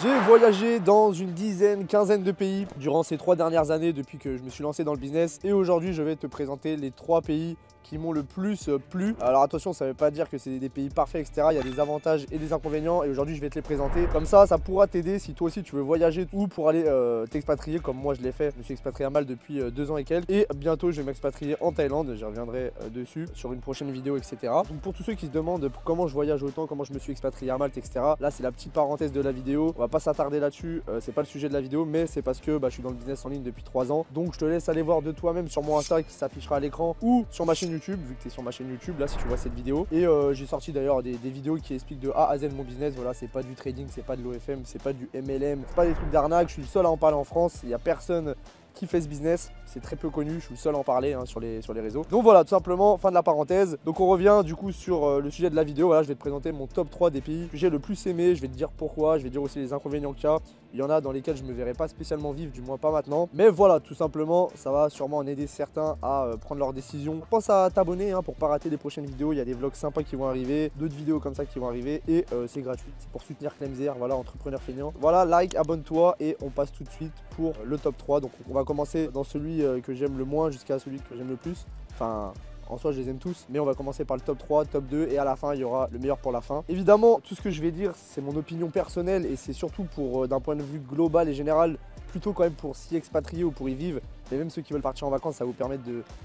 J'ai voyagé dans une dizaine, quinzaine de pays durant ces 3 dernières années depuis que je me suis lancé dans le business. Et aujourd'hui, je vais te présenter les 3 pays qui m'ont le plus plu. Alors attention, ça ne veut pas dire que c'est des pays parfaits, etc. Il y a des avantages et des inconvénients et aujourd'hui je vais te les présenter. Comme ça pourra t'aider si toi aussi tu veux voyager ou pour aller t'expatrier comme moi je l'ai fait. Je me suis expatrié à Malte depuis 2 ans et quelques. Et bientôt je vais m'expatrier en Thaïlande, j'y reviendrai dessus sur une prochaine vidéo, etc. Donc pour tous ceux qui se demandent comment je voyage autant, comment je me suis expatrié à Malte, etc. Là c'est la petite parenthèse de la vidéo. On va pas s'attarder là-dessus, c'est pas le sujet de la vidéo, mais c'est parce que je suis dans le business en ligne depuis 3 ans. Donc je te laisse aller voir de toi-même sur mon Insta qui s'affichera à l'écran ou sur ma chaîne YouTube, vu que tu es sur ma chaîne YouTube là si tu vois cette vidéo. Et j'ai sorti d'ailleurs des vidéos qui expliquent de A à Z mon business. Voilà, c'est pas du trading, c'est pas de l'OFM, c'est pas du MLM, c'est pas des trucs d'arnaque. Je suis le seul à en parler en France, il y a personne qui fait ce business, c'est très peu connu, je suis le seul à en parler sur les réseaux. Donc voilà, tout simplement, fin de la parenthèse. Donc on revient du coup sur le sujet de la vidéo. Voilà, je vais te présenter mon top 3 des pays que j'ai le plus aimé, je vais te dire pourquoi, je vais te dire aussi les inconvénients qu'il y a. Il y en a dans lesquels je ne me verrai pas spécialement vivre, du moins pas maintenant. Mais voilà, tout simplement, ça va sûrement en aider certains à prendre leurs décisions. Pense à t'abonner pour pas rater les prochaines vidéos, il y a des vlogs sympas qui vont arriver, d'autres vidéos comme ça qui vont arriver et c'est gratuit. C'est pour soutenir Clemzer, voilà, entrepreneur feignant. Voilà, like, abonne-toi et on passe tout de suite pour le top 3. Donc on va commencer dans celui que j'aime le moins jusqu'à celui que j'aime le plus. Enfin, en soi, je les aime tous, mais on va commencer par le top 3, top 2 et à la fin, il y aura le meilleur pour la fin. Évidemment, tout ce que je vais dire, c'est mon opinion personnelle et c'est surtout pour, d'un point de vue global et général, plutôt quand même pour s'y expatrier ou pour y vivre. Et même ceux qui veulent partir en vacances, ça va vous permettre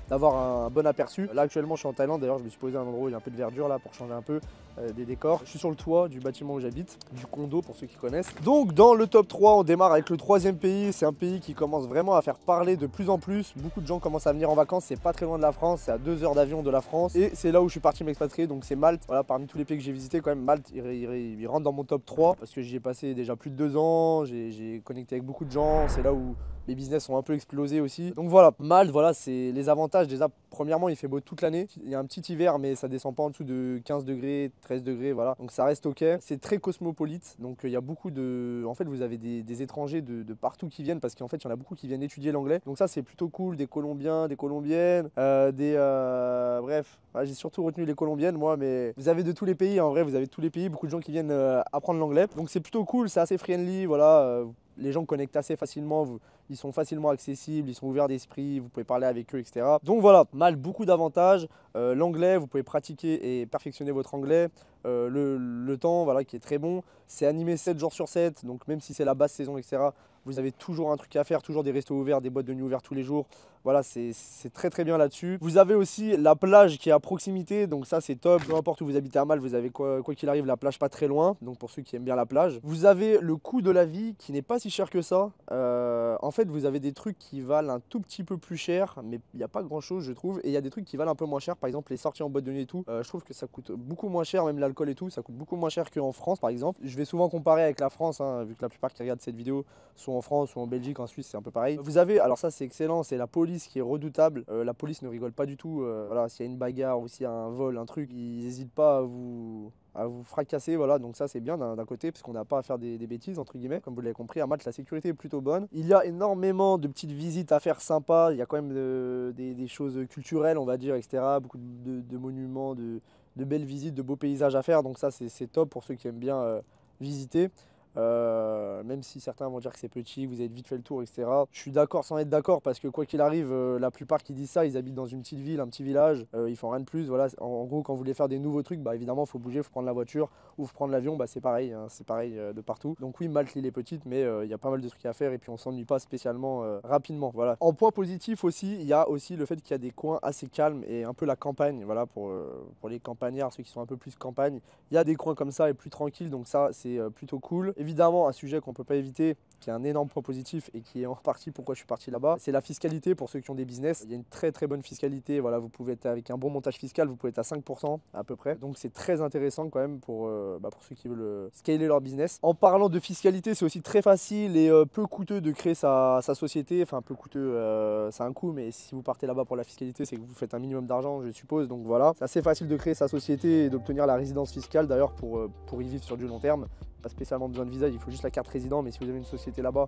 d'avoir un bon aperçu. Là, actuellement, je suis en Thaïlande. D'ailleurs, je me suis posé à un endroit où il y a un peu de verdure là pour changer un peu des décors. Je suis sur le toit du bâtiment où j'habite, du condo pour ceux qui connaissent. Donc, dans le top 3, on démarre avec le 3e pays. C'est un pays qui commence vraiment à faire parler de plus en plus. Beaucoup de gens commencent à venir en vacances. C'est pas très loin de la France. C'est à 2 heures d'avion de la France. Et c'est là où je suis parti m'expatrier. Donc, c'est Malte. Voilà, parmi tous les pays que j'ai visités, quand même, Malte, il rentre dans mon top 3 parce que j'y ai passé déjà plus de 2 ans. J'ai connecté avec beaucoup de gens. C'est là où les business ont un peu explosé aussi. Donc voilà, Malte, voilà, c'est les avantages. Déjà, premièrement, il fait beau toute l'année. Il y a un petit hiver, mais ça descend pas en dessous de 15 degrés, 13 degrés, voilà. Donc ça reste ok. C'est très cosmopolite. Donc il y a beaucoup de... En fait, vous avez des étrangers de partout qui viennent parce qu'en fait, il y en a beaucoup qui viennent étudier l'anglais. Donc ça, c'est plutôt cool. Des Colombiens, des Colombiennes, bref. Voilà, j'ai surtout retenu les Colombiennes, moi, mais vous avez de tous les pays. En vrai, vous avez de tous les pays. Beaucoup de gens qui viennent apprendre l'anglais. Donc c'est plutôt cool. C'est assez friendly, voilà. Les gens connectent assez facilement, ils sont facilement accessibles, ils sont ouverts d'esprit, vous pouvez parler avec eux, etc. Donc voilà, Malte, beaucoup d'avantages. L'anglais, vous pouvez pratiquer et perfectionner votre anglais. Le temps, voilà, qui est très bon. C'est animé 7 jours sur 7, donc même si c'est la basse saison, etc., vous avez toujours un truc à faire, toujours des restos ouverts, des boîtes de nuit ouvertes tous les jours. Voilà, c'est très très bien là-dessus. Vous avez aussi la plage qui est à proximité, donc ça c'est top. Peu importe où vous habitez à Malte, vous avez quoi qu'il arrive la plage pas très loin, donc pour ceux qui aiment bien la plage. Vous avez le coût de la vie qui n'est pas si cher que ça. En fait, vous avez des trucs qui valent un tout petit peu plus cher, mais il n'y a pas grand-chose je trouve. Et il y a des trucs qui valent un peu moins cher, par exemple les sorties en boîte de nuit et tout. Je trouve que ça coûte beaucoup moins cher, même l'alcool et tout, ça coûte beaucoup moins cher qu'en France par exemple. Je vais souvent comparer avec la France, vu que la plupart qui regardent cette vidéo sont en France ou en Belgique, en Suisse, c'est un peu pareil. Vous avez, alors ça c'est excellent, c'est la police qui est redoutable. La police ne rigole pas du tout. Voilà, s'il y a une bagarre ou s'il y a un vol, un truc, ils n'hésitent pas à vous fracasser, voilà, donc ça c'est bien d'un côté parce qu'on n'a pas à faire des bêtises entre guillemets. Comme vous l'avez compris, à Malte la sécurité est plutôt bonne. Il y a énormément de petites visites à faire sympas, il y a quand même des choses culturelles on va dire, etc. Beaucoup de monuments, de belles visites, de beaux paysages à faire, donc ça c'est top pour ceux qui aiment bien visiter. Même si certains vont dire que c'est petit, que vous avez vite fait le tour, etc. Je suis d'accord sans être d'accord parce que quoi qu'il arrive, la plupart qui disent ça, ils habitent dans une petite ville, un petit village, ils font rien de plus. Voilà, en gros, quand vous voulez faire des nouveaux trucs, bah évidemment, il faut bouger, il faut prendre la voiture ou faut prendre l'avion, bah c'est pareil, hein, c'est pareil de partout. Donc oui, Malte, l'île est petite, mais il y a pas mal de trucs à faire et puis on s'ennuie pas spécialement rapidement. Voilà. En point positif aussi, il y a aussi le fait qu'il y a des coins assez calmes et un peu la campagne. Voilà, pour les campagnards, ceux qui sont un peu plus campagne, il y a des coins comme ça et plus tranquilles, donc ça c'est plutôt cool. Évidemment, un sujet qu'on peut pas éviter, qui est un énorme point positif et qui est en partie pourquoi je suis parti là-bas, c'est la fiscalité pour ceux qui ont des business. Il y a une très très bonne fiscalité, voilà, vous pouvez être avec un bon montage fiscal, vous pouvez être à 5% à peu près. Donc c'est très intéressant quand même pour ceux qui veulent scaler leur business. En parlant de fiscalité, c'est aussi très facile et peu coûteux de créer sa société. Enfin peu coûteux, c'est un coût, mais si vous partez là-bas pour la fiscalité, c'est que vous faites un minimum d'argent, je suppose. Donc voilà, c'est assez facile de créer sa société et d'obtenir la résidence fiscale d'ailleurs pour y vivre sur du long terme. Pas spécialement besoin de visa, il faut juste la carte résident, mais si vous avez une société là-bas,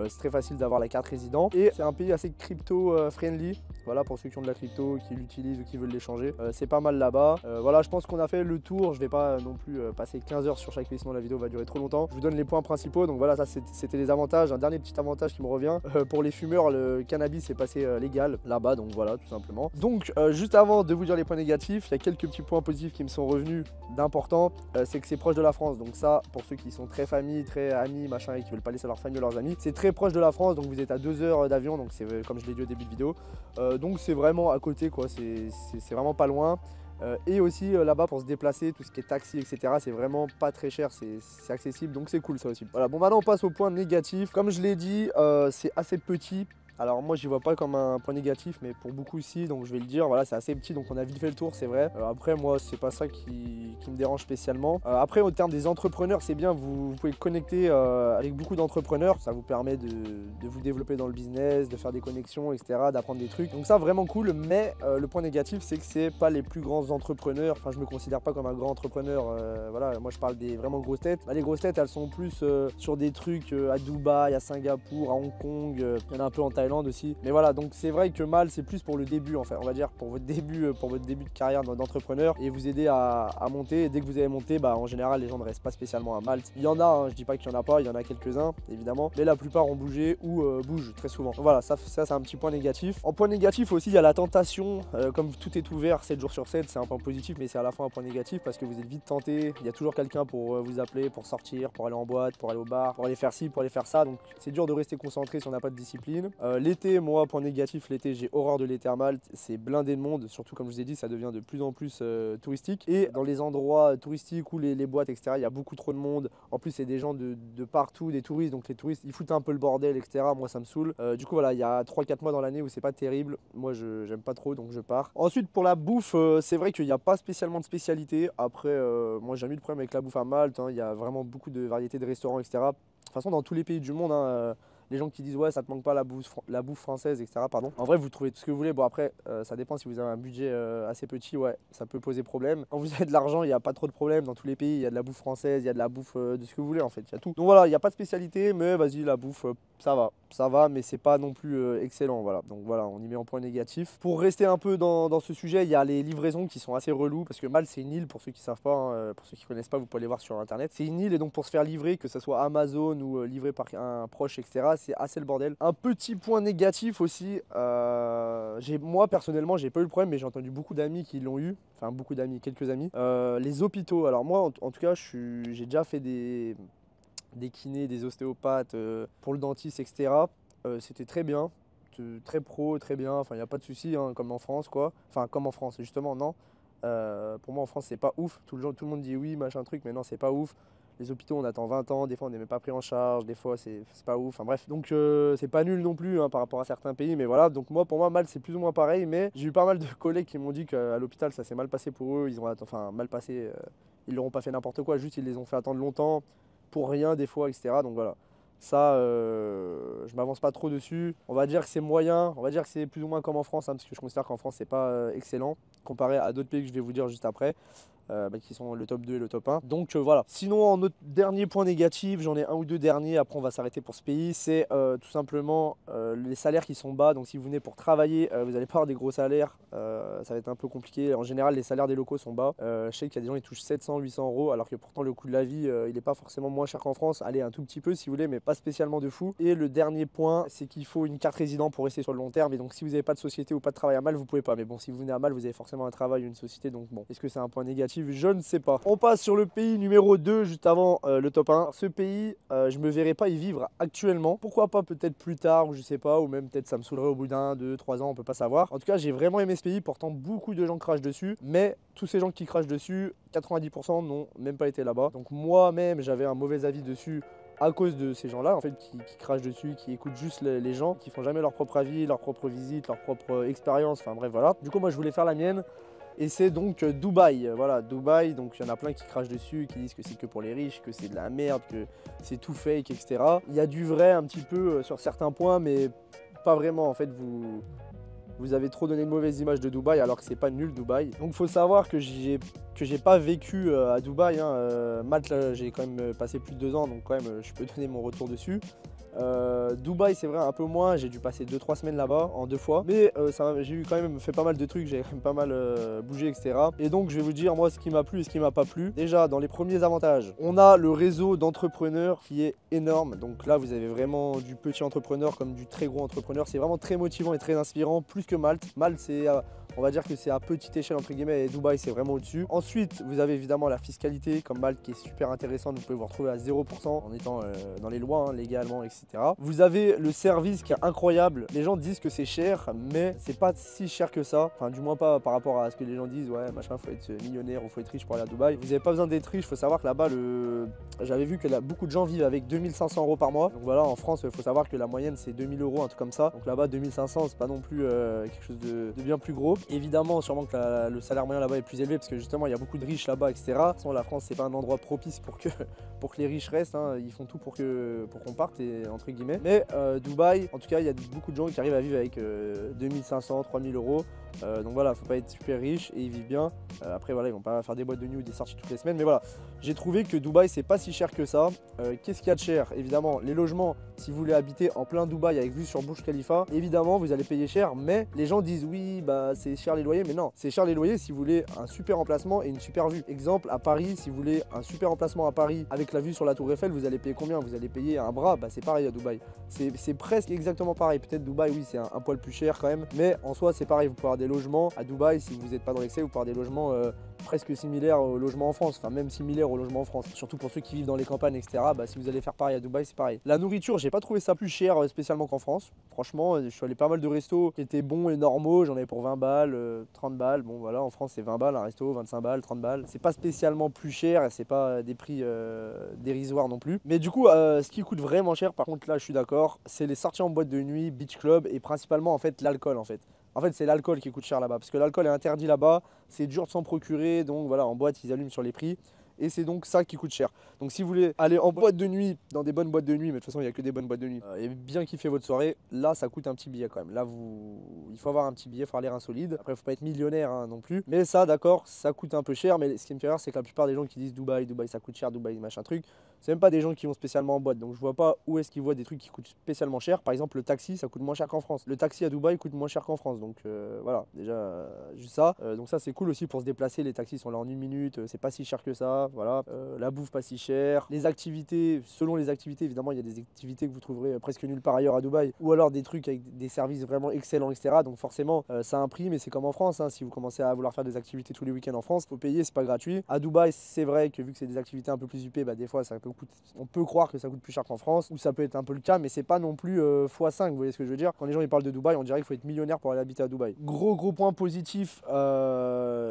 c'est très facile d'avoir la carte résident. Et c'est un pays assez crypto friendly. Voilà, pour ceux qui ont de la crypto, qui l'utilisent ou qui veulent l'échanger, c'est pas mal là-bas. Voilà, je pense qu'on a fait le tour. Je vais pas non plus passer 15 heures sur chaque pays, sinon la vidéo va durer trop longtemps. Je vous donne les points principaux. Donc voilà, ça c'était les avantages. Un dernier petit avantage qui me revient. Pour les fumeurs, le cannabis est passé légal là-bas. Donc voilà, tout simplement. Donc juste avant de vous dire les points négatifs, il y a quelques petits points positifs qui me sont revenus d'important. C'est que c'est proche de la France. Donc ça, pour ceux qui sont très famille, très amis, machin, et qui veulent pas laisser leur famille ou leurs amis, c'est très proche de la France. Donc vous êtes à 2 heures d'avion. Donc c'est comme je l'ai dit au début de vidéo. Donc c'est vraiment à côté, quoi, c'est vraiment pas loin. Et aussi là-bas pour se déplacer, tout ce qui est taxi, etc., c'est vraiment pas très cher, c'est accessible, donc c'est cool ça aussi. Voilà, bon maintenant on passe au point négatif. Comme je l'ai dit, c'est assez petit. Alors moi j'y vois pas comme un point négatif, mais pour beaucoup si, donc je vais le dire, voilà, c'est assez petit, donc on a vite fait le tour, c'est vrai. Après moi c'est pas ça qui me dérange spécialement. Après au terme des entrepreneurs, c'est bien, vous pouvez connecter avec beaucoup d'entrepreneurs, ça vous permet de vous développer dans le business, de faire des connexions, etc., d'apprendre des trucs, donc ça vraiment cool. Mais le point négatif c'est que c'est pas les plus grands entrepreneurs, enfin je me considère pas comme un grand entrepreneur, voilà, moi je parle des vraiment grosses têtes. Bah, les grosses têtes elles sont plus sur des trucs à Dubaï, à Singapour, à Hong Kong, il y en a un peu en Thaïlande aussi. Mais voilà, donc c'est vrai que Malte c'est plus pour le début, en fait, on va dire pour votre début de carrière d'entrepreneur, et vous aider à monter. Et dès que vous avez monté, bah en général les gens ne restent pas spécialement à Malte. Il y en a, hein, je dis pas qu'il y en a pas, il y en a quelques-uns évidemment, mais la plupart ont bougé ou bougent très souvent. Donc voilà, ça c'est un petit point négatif. En point négatif aussi, il y a la tentation, comme tout est ouvert 7 jours sur 7, c'est un point positif, mais c'est à la fois un point négatif parce que vous êtes vite tenté. Il y a toujours quelqu'un pour vous appeler, pour sortir, pour aller en boîte, pour aller au bar, pour aller faire ci, pour aller faire ça, donc c'est dur de rester concentré si on n'a pas de discipline. L'été, moi, point négatif, l'été, j'ai horreur de l'été à Malte, c'est blindé de monde, surtout comme je vous ai dit, ça devient de plus en plus touristique. Et dans les endroits touristiques ou les boîtes, etc., il y a beaucoup trop de monde. En plus, c'est des gens de partout, des touristes, donc les touristes, ils foutent un peu le bordel, etc. Moi, ça me saoule. Du coup, voilà, il y a 3-4 mois dans l'année où c'est pas terrible. Moi, j'aime pas trop, donc je pars. Ensuite, pour la bouffe, c'est vrai qu'il n'y a pas spécialement de spécialité. Après, moi, j'ai jamais eu de problème avec la bouffe à Malte, hein. Il y a vraiment beaucoup de variétés de restaurants, etc. De toute façon, dans tous les pays du monde, hein, les gens qui disent ouais ça te manque pas la bouffe française, etc., pardon, en vrai vous trouvez tout ce que vous voulez. Bon après ça dépend, si vous avez un budget assez petit, ouais ça peut poser problème. Quand vous avez de l'argent, il n'y a pas trop de problème. Dans tous les pays il y a de la bouffe française, il y a de la bouffe de ce que vous voulez, en fait il y a tout. Donc voilà, il n'y a pas de spécialité, mais vas-y, la bouffe ça va, mais c'est pas non plus excellent. Voilà, donc voilà, on y met en point négatif. Pour rester un peu dans ce sujet, il y a les livraisons qui sont assez relous, parce que Malte c'est une île, pour ceux qui savent pas, hein, pour ceux qui connaissent pas, vous pouvez aller voir sur internet. C'est une île, et donc pour se faire livrer, que ce soit Amazon ou livré par un proche, etc., c'est assez le bordel. Un petit point négatif aussi, moi personnellement j'ai pas eu le problème, mais j'ai entendu beaucoup d'amis qui l'ont eu, enfin beaucoup d'amis, quelques amis. Les hôpitaux, alors moi en tout cas j'ai déjà fait des kinés, des ostéopathes, pour le dentiste, etc. C'était très bien, très pro, très bien, enfin il n'y a pas de souci, hein, comme en France quoi. Enfin comme en France, justement non. Pour moi en France c'est pas ouf, tout le monde dit oui machin truc, mais non c'est pas ouf. Les hôpitaux on attend 20 ans, des fois on n'est même pas pris en charge, des fois c'est pas ouf, enfin bref. Donc c'est pas nul non plus, hein, par rapport à certains pays, mais voilà. Donc moi pour moi Malte c'est plus ou moins pareil, mais j'ai eu pas mal de collègues qui m'ont dit qu'à l'hôpital ça s'est mal passé pour eux, ils ont enfin mal passé, ils leur ont pas fait n'importe quoi, juste ils les ont fait attendre longtemps, pour rien des fois, etc. Donc voilà. Ça, je m'avance pas trop dessus. On va dire que c'est moyen, on va dire que c'est plus ou moins comme en France, hein, parce que je considère qu'en France c'est pas excellent, comparé à d'autres pays que je vais vous dire juste après. Qui sont le top 2 et le top 1. Donc voilà. Sinon, en autre dernier point négatif, j'en ai un ou deux derniers, après on va s'arrêter pour ce pays, c'est tout simplement les salaires qui sont bas. Donc si vous venez pour travailler, vous n'allez pas avoir des gros salaires, ça va être un peu compliqué. En général, les salaires des locaux sont bas. Je sais qu'il y a des gens qui touchent 700-800 euros, alors que pourtant le coût de la vie, il n'est pas forcément moins cher qu'en France. Allez, un tout petit peu si vous voulez, mais pas spécialement de fou. Et le dernier point, c'est qu'il faut une carte résident pour rester sur le long terme. Et donc si vous n'avez pas de société ou pas de travail à Malte, vous pouvez pas. Mais bon, si vous venez à Malte, vous avez forcément un travail ou une société. Donc bon, est-ce que c'est un point négatif? Je ne sais pas. On passe sur le pays numéro 2 juste avant le top 1. Ce pays, je me verrais pas y vivre actuellement. Pourquoi pas peut-être plus tard, ou je sais pas, ou même peut-être ça me saoulerait au bout d'un, 2, 3 ans, on peut pas savoir. En tout cas, j'ai vraiment aimé ce pays, pourtant beaucoup de gens crachent dessus, mais tous ces gens qui crachent dessus, 90% n'ont même pas été là-bas. Donc moi-même, j'avais un mauvais avis dessus à cause de ces gens-là, en fait, qui crachent dessus, qui écoutent juste les gens, qui font jamais leur propre avis, leur propre visite, leur propre expérience, enfin bref, voilà. Du coup, moi, je voulais faire la mienne. Et c'est donc Dubaï, voilà, Dubaï, donc il y en a plein qui crachent dessus, qui disent que c'est que pour les riches, que c'est de la merde, que c'est tout fake, etc. Il y a du vrai un petit peu sur certains points, mais pas vraiment, en fait, vous avez trop donné une mauvaise image de Dubaï alors que c'est pas nul Dubaï. Donc faut savoir que j'ai pas vécu à Dubaï, hein. Malte, j'ai quand même passé plus de 2 ans, donc quand même je peux donner mon retour dessus. Dubaï c'est vrai un peu moins, j'ai dû passer 2-3 semaines là-bas en 2 fois, mais j'ai eu quand même fait pas mal de trucs, j'ai quand même pas mal bougé, etc. Et donc je vais vous dire moi ce qui m'a plu et ce qui m'a pas plu. Déjà dans les premiers avantages, on a le réseau d'entrepreneurs qui est énorme, donc là vous avez vraiment du petit entrepreneur comme du très gros entrepreneur, c'est vraiment très motivant et très inspirant, plus que Malte. Malte c'est on va dire que c'est à petite échelle entre guillemets et Dubaï c'est vraiment au-dessus. Ensuite vous avez évidemment la fiscalité comme Malte qui est super intéressante, vous pouvez vous retrouver à 0% en étant dans les lois, hein, légalement, etc. Vous avez le service qui est incroyable. Les gens disent que c'est cher, mais c'est pas si cher que ça. Enfin, du moins pas par rapport à ce que les gens disent. Ouais, machin, faut être millionnaire ou faut être riche pour aller à Dubaï. Vous n'avez pas besoin d'être riche. Faut savoir que là-bas, j'avais vu que beaucoup de gens vivent avec 2500 € par mois. Donc voilà, en France, il faut savoir que la moyenne c'est 2000 €, un truc comme ça. Donc là-bas, 2500, c'est pas non plus quelque chose de bien plus gros. Évidemment, sûrement que le salaire moyen là-bas est plus élevé parce que justement, il y a beaucoup de riches là-bas, etc. De toute façon, la France, c'est pas un endroit propice pour que les riches restent. Hein. Ils font tout pour qu'on parte, entre guillemets. Mais Dubaï, en tout cas, il y a beaucoup de gens qui arrivent à vivre avec 2500, 3000 €. Donc voilà, faut pas être super riche et ils vivent bien. Après voilà, ils vont pas faire des boîtes de nuit ou des sorties toutes les semaines. Mais voilà, j'ai trouvé que Dubaï c'est pas si cher que ça. Qu'est-ce qu'il y a de cher? Évidemment, les logements, si vous voulez habiter en plein Dubaï avec vue sur Burj Khalifa, évidemment vous allez payer cher. Mais les gens disent oui, bah c'est cher les loyers. Mais non, c'est cher les loyers si vous voulez un super emplacement et une super vue. Exemple, à Paris, si vous voulez un super emplacement à Paris avec la vue sur la Tour Eiffel, vous allez payer combien? Vous allez payer un bras. Bah c'est pareil à Dubaï. C'est presque exactement pareil. Peut-être Dubaï, oui, c'est un poil plus cher quand même. Mais en soi, c'est pareil. Vous pouvez avoir des logements à Dubaï, si vous n'êtes pas dans l'excès, vous pouvez avoir des logements presque similaires aux logements en France, enfin même similaires aux logements en France, surtout pour ceux qui vivent dans les campagnes, etc. Bah, si vous allez faire pareil à Dubaï, c'est pareil. La nourriture, j'ai pas trouvé ça plus cher spécialement qu'en France. Franchement, je suis allé pas mal de restos qui étaient bons et normaux, j'en avais pour 20 balles, 30 balles. Bon voilà, en France c'est 20 balles un resto, 25 balles, 30 balles. C'est pas spécialement plus cher et c'est pas des prix dérisoires non plus. Mais du coup, ce qui coûte vraiment cher, par contre là je suis d'accord, c'est les sorties en boîte de nuit, beach club et principalement en fait l'alcool en fait. En fait, c'est l'alcool qui coûte cher là-bas, parce que l'alcool est interdit là-bas, c'est dur de s'en procurer, donc voilà, en boîte, ils allument sur les prix, et c'est donc ça qui coûte cher. Donc si vous voulez aller en boîte de nuit, dans des bonnes boîtes de nuit, mais de toute façon, il n'y a que des bonnes boîtes de nuit, et bien kiffer votre soirée, là, ça coûte un petit billet quand même. Là, il faut avoir un petit billet, il faut avoir l'air insolide. Après, il ne faut pas être millionnaire hein, non plus. Mais ça, d'accord, ça coûte un peu cher, mais ce qui me fait rire, c'est que la plupart des gens qui disent Dubaï, Dubaï, ça coûte cher, Dubaï, machin truc, c'est même pas des gens qui vont spécialement en boîte, donc je vois pas où est-ce qu'ils voient des trucs qui coûtent spécialement cher. Par exemple, le taxi, ça coûte moins cher qu'en France. Le taxi à Dubaï coûte moins cher qu'en France, donc voilà, déjà juste ça. Donc ça c'est cool aussi pour se déplacer, les taxis sont là en 1 minute, c'est pas si cher que ça, voilà. La bouffe pas si cher. Les activités, selon les activités, évidemment il y a des activités que vous trouverez presque nulle part ailleurs à Dubaï, ou alors des trucs avec des services vraiment excellents, etc. Donc forcément ça a un prix, mais c'est comme en France, hein. Si vous commencez à vouloir faire des activités tous les week-ends en France, faut payer, c'est pas gratuit. À Dubaï, c'est vrai que vu que c'est des activités un peu plus huppées, bah des fois ça on peut croire que ça coûte plus cher qu'en France, ou ça peut être un peu le cas, mais c'est pas non plus x5, vous voyez ce que je veux dire. Quand les gens ils parlent de Dubaï, on dirait qu'il faut être millionnaire pour aller habiter à Dubaï. Gros point positif,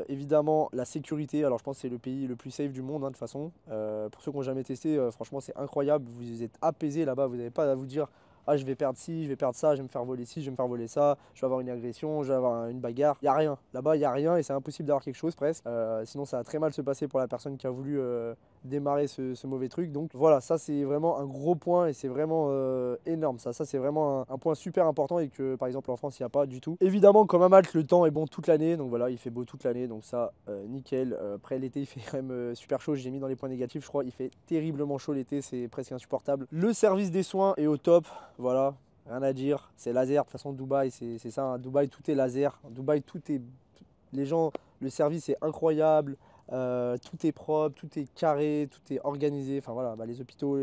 évidemment la sécurité. Alors je pense que c'est le pays le plus safe du monde hein, de toute façon. Pour ceux qui n'ont jamais testé, franchement c'est incroyable, vous êtes apaisé là-bas, vous n'avez pas à vous dire ah je vais perdre ci, je vais perdre ça, je vais me faire voler ci, je vais me faire voler ça, je vais avoir une agression, je vais avoir une bagarre. Il n'y a rien. Là-bas, il n'y a rien et c'est impossible d'avoir quelque chose presque. Sinon, ça va très mal se passer pour la personne qui a voulu démarrer ce mauvais truc. Donc voilà, ça c'est vraiment un gros point et c'est vraiment énorme. Ça c'est vraiment un point super important et que par exemple en France, il n'y a pas du tout. Évidemment, comme à Malte, le temps est bon toute l'année. Donc voilà, il fait beau toute l'année. Donc ça, nickel. Après l'été, il fait quand même super chaud. J'ai mis dans les points négatifs, je crois. Il fait terriblement chaud l'été, c'est presque insupportable. Le service des soins est au top. Voilà, rien à dire, c'est laser, de toute façon Dubaï c'est ça, hein. Dubaï tout est laser, Dubaï tout est, les gens, le service est incroyable, tout est propre, tout est carré, tout est organisé, enfin voilà, bah, les hôpitaux,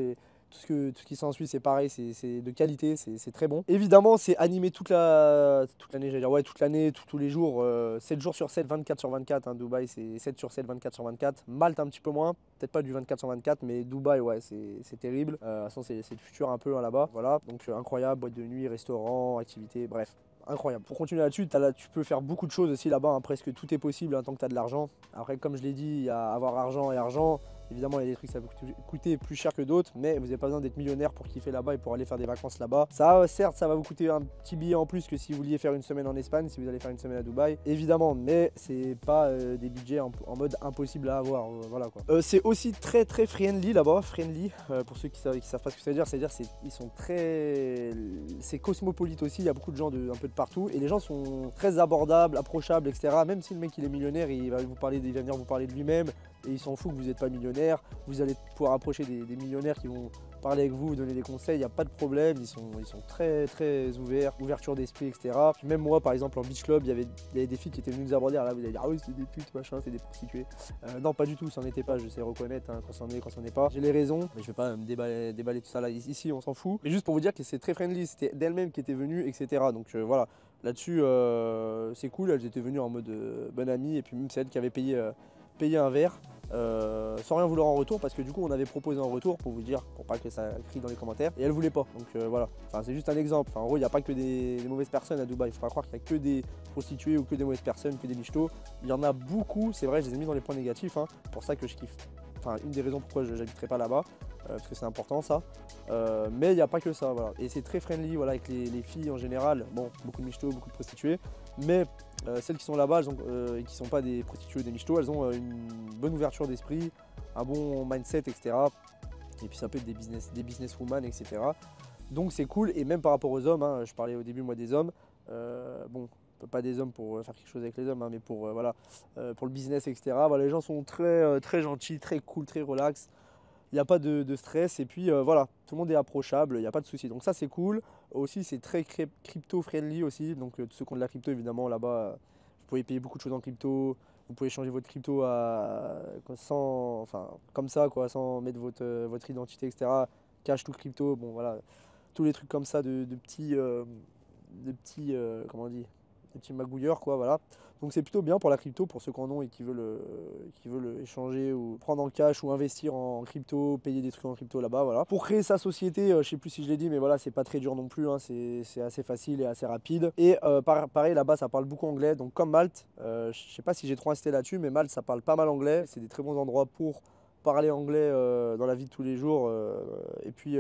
tout ce qui s'ensuit c'est pareil, c'est de qualité, c'est très bon. Évidemment c'est animé toute l'année, j'allais dire, ouais toute l'année, tous les jours, 7 jours sur 7, 24 sur 24, hein, Dubaï c'est 7 sur 7, 24 sur 24, Malte un petit peu moins, peut-être pas du 24 sur 24, mais Dubaï ouais c'est terrible, de toute façon c'est le futur un peu hein, là-bas, voilà, donc incroyable, boîte de nuit, restaurant, activités, bref. Incroyable. Pour continuer là-dessus, tu peux faire beaucoup de choses aussi là-bas, hein. Presque tout est possible hein, tant que tu as de l'argent. Après, comme je l'ai dit, il y a avoir argent et argent. Évidemment, il y a des trucs ça peut coûter plus cher que d'autres, mais vous n'avez pas besoin d'être millionnaire pour kiffer là-bas et pour aller faire des vacances là-bas. Ça, certes, ça va vous coûter un petit billet en plus que si vous vouliez faire une semaine en Espagne, si vous allez faire une semaine à Dubaï, évidemment, mais c'est pas des budgets en mode impossible à avoir, voilà quoi. C'est aussi très friendly là-bas, friendly, pour ceux qui savent pas ce que ça veut dire, c'est-à-dire ils sont très, c'est cosmopolite aussi, il y a beaucoup de gens un peu de partout et les gens sont très abordables, approchables, etc. Même si le mec il est millionnaire, il va venir vous parler de lui-même et il s'en fout que vous n'êtes pas millionnaire, vous allez pouvoir approcher des millionnaires qui vont parler avec vous, vous donner des conseils, il n'y a pas de problème, ils sont très ouverts, ouverture d'esprit, etc. Puis même moi par exemple en beach club, il y avait des filles qui étaient venues nous aborder, là vous allez dire ah oui c'est des putes, machin, c'est des prostituées. Non pas du tout, ça n'en était pas, je sais reconnaître hein, quand c'en est, quand c'en est pas. J'ai les raisons, mais je vais pas me déballer tout ça là, ici on s'en fout. Mais juste pour vous dire que c'est très friendly, c'était d'elles-mêmes qui étaient venues, etc. Donc voilà, là-dessus c'est cool, elles étaient venues en mode bonne amie, et puis même c'est elles qui avaient payé un verre. Sans rien vouloir en retour parce que du coup on avait proposé en retour pour vous dire, pour pas que ça crie dans les commentaires et elle voulait pas, donc voilà, enfin, c'est juste un exemple, enfin, en gros il n'y a pas que des mauvaises personnes à Dubaï, il faut pas croire qu'il y a que des prostituées ou que des mauvaises personnes, que des michtos, il y en a beaucoup, c'est vrai, je les ai mis dans les points négatifs, hein, pour ça que je kiffe, enfin une des raisons pourquoi je n'habiterai pas là-bas, parce que c'est important ça, mais il n'y a pas que ça, voilà, et c'est très friendly, voilà, avec les filles en général, bon, beaucoup de michtos, beaucoup de prostituées, mais celles qui sont là-bas et qui ne sont pas des prostituées ou des michtos, elles ont une bonne ouverture d'esprit, un bon mindset, etc. Et puis ça peut être des businesswomen, etc. Donc c'est cool, et même par rapport aux hommes, hein, je parlais au début moi des hommes, bon, pas des hommes pour faire quelque chose avec les hommes, hein, mais pour, voilà, pour le business, etc. Voilà, les gens sont très gentils, très cool, très relax. Il n'y a pas de stress et puis voilà, tout le monde est approchable, il n'y a pas de souci. Donc ça c'est cool. Aussi c'est très crypto friendly aussi. Donc tous ceux qui ont de la crypto évidemment là-bas, vous pouvez payer beaucoup de choses en crypto. Vous pouvez changer votre crypto enfin, comme ça quoi, sans mettre votre identité, etc. Cash tout crypto, bon voilà. Tous les trucs comme ça de petits comment on dit, des petits magouilleurs quoi, voilà. Donc c'est plutôt bien pour la crypto, pour ceux qui en ont et qui veulent échanger ou prendre en cash ou investir en crypto, payer des trucs en crypto là-bas, voilà. Pour créer sa société, je sais plus si je l'ai dit, mais voilà, c'est pas très dur non plus, hein, c'est assez facile et assez rapide. Et pareil, là-bas, ça parle beaucoup anglais, donc comme Malte, je sais pas si j'ai trop insisté là-dessus, mais Malte, ça parle pas mal anglais, c'est des très bons endroits pour parler anglais dans la vie de tous les jours et puis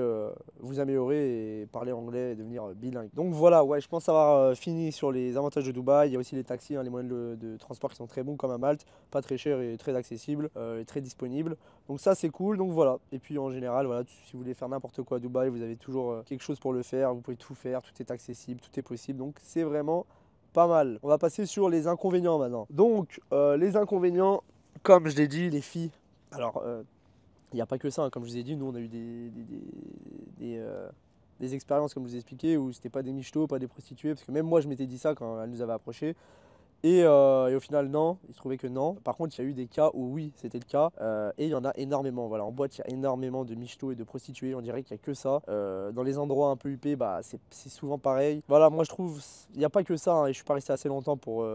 vous améliorer et parler anglais et devenir bilingue. Donc voilà, ouais, je pense avoir fini sur les avantages de Dubaï. Il y a aussi les taxis, hein, les moyens de transport qui sont très bons comme à Malte, pas très cher et très accessible et très disponible. Donc ça c'est cool, donc voilà. Et puis en général, voilà, si vous voulez faire n'importe quoi à Dubaï, vous avez toujours quelque chose pour le faire, vous pouvez tout faire, tout est accessible, tout est possible, donc c'est vraiment pas mal. On va passer sur les inconvénients maintenant. Donc les inconvénients, comme je l'ai dit, les filles. Alors, il n'y a pas que ça, hein. Comme je vous ai dit, nous on a eu des expériences, comme je vous ai expliqué, où c'était pas des michtos, pas des prostituées, parce que même moi je m'étais dit ça quand elles nous avaient approchés. Et au final, non, il se trouvait que non. Par contre, il y a eu des cas où oui, c'était le cas. Et il y en a énormément. Voilà, en boîte, il y a énormément de michtos et de prostituées. On dirait qu'il n'y a que ça. Dans les endroits un peu huppés, bah, c'est souvent pareil. Voilà, moi je trouve, il n'y a pas que ça, hein, et je suis pas resté assez longtemps pour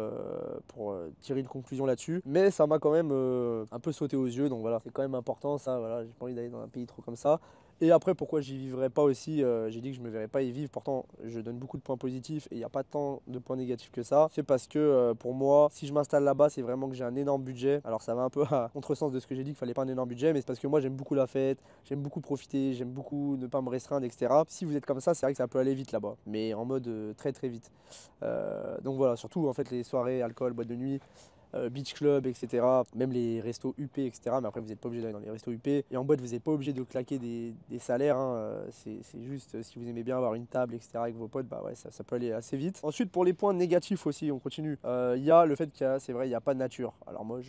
tirer une conclusion là-dessus. Mais ça m'a quand même un peu sauté aux yeux. Donc voilà, c'est quand même important ça. Voilà, j'ai pas envie d'aller dans un pays trop comme ça. Et après, pourquoi j'y vivrais pas aussi, j'ai dit que je me verrais pas y vivre, pourtant je donne beaucoup de points positifs et il n'y a pas tant de points négatifs que ça. C'est parce que pour moi, si je m'installe là-bas, c'est vraiment que j'ai un énorme budget. Alors ça va un peu à contresens de ce que j'ai dit qu'il fallait pas un énorme budget, mais c'est parce que moi j'aime beaucoup la fête, j'aime beaucoup profiter, j'aime beaucoup ne pas me restreindre, etc. Si vous êtes comme ça, c'est vrai que ça peut aller vite là-bas, mais en mode très vite. Donc voilà, surtout en fait les soirées, alcool, boîte de nuit. Beach club, etc. Même les restos UP, etc. Mais après, vous n'êtes pas obligé d'aller dans les restos UP. Et en boîte, vous n'êtes pas obligé de claquer des salaires, hein. C'est juste, si vous aimez bien avoir une table, etc. avec vos potes, bah ouais, ça peut aller assez vite. Ensuite, pour les points négatifs aussi, on continue. Il y a le fait c'est vrai, il n'y a pas de nature. Alors moi,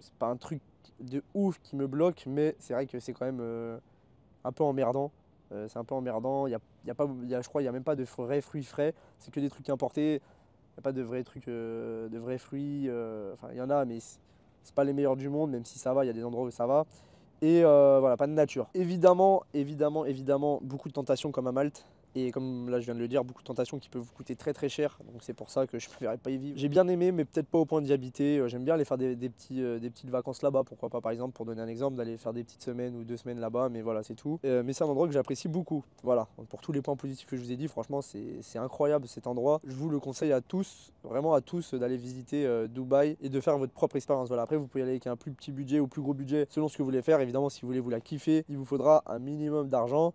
c'est pas un truc de ouf qui me bloque, mais c'est vrai que c'est quand même un peu emmerdant. C'est un peu emmerdant. Je crois qu'il n'y a même pas de vrais fruits frais. C'est que des trucs importés. Il n'y a pas de vrais trucs, de vrais fruits. Enfin, il y en a, mais c'est pas les meilleurs du monde, même si ça va, il y a des endroits où ça va. Et voilà, pas de nature. Évidemment, beaucoup de tentations comme à Malte. Et comme là je viens de le dire, beaucoup de tentations qui peuvent vous coûter très très cher. Donc c'est pour ça que je ne me verrais pas y vivre. J'ai bien aimé, mais peut-être pas au point d'y habiter. J'aime bien aller faire des petites vacances là-bas, pourquoi pas, par exemple, pour donner un exemple, d'aller faire des petites semaines ou 2 semaines là-bas, mais voilà, c'est tout. Mais c'est un endroit que j'apprécie beaucoup. Voilà, pour tous les points positifs que je vous ai dit, franchement c'est incroyable cet endroit. Je vous le conseille à tous, vraiment à tous, d'aller visiter Dubaï et de faire votre propre expérience. Voilà, après vous pouvez y aller avec un plus petit budget ou plus gros budget selon ce que vous voulez faire. Évidemment, si vous voulez vous la kiffer, il vous faudra un minimum d'argent,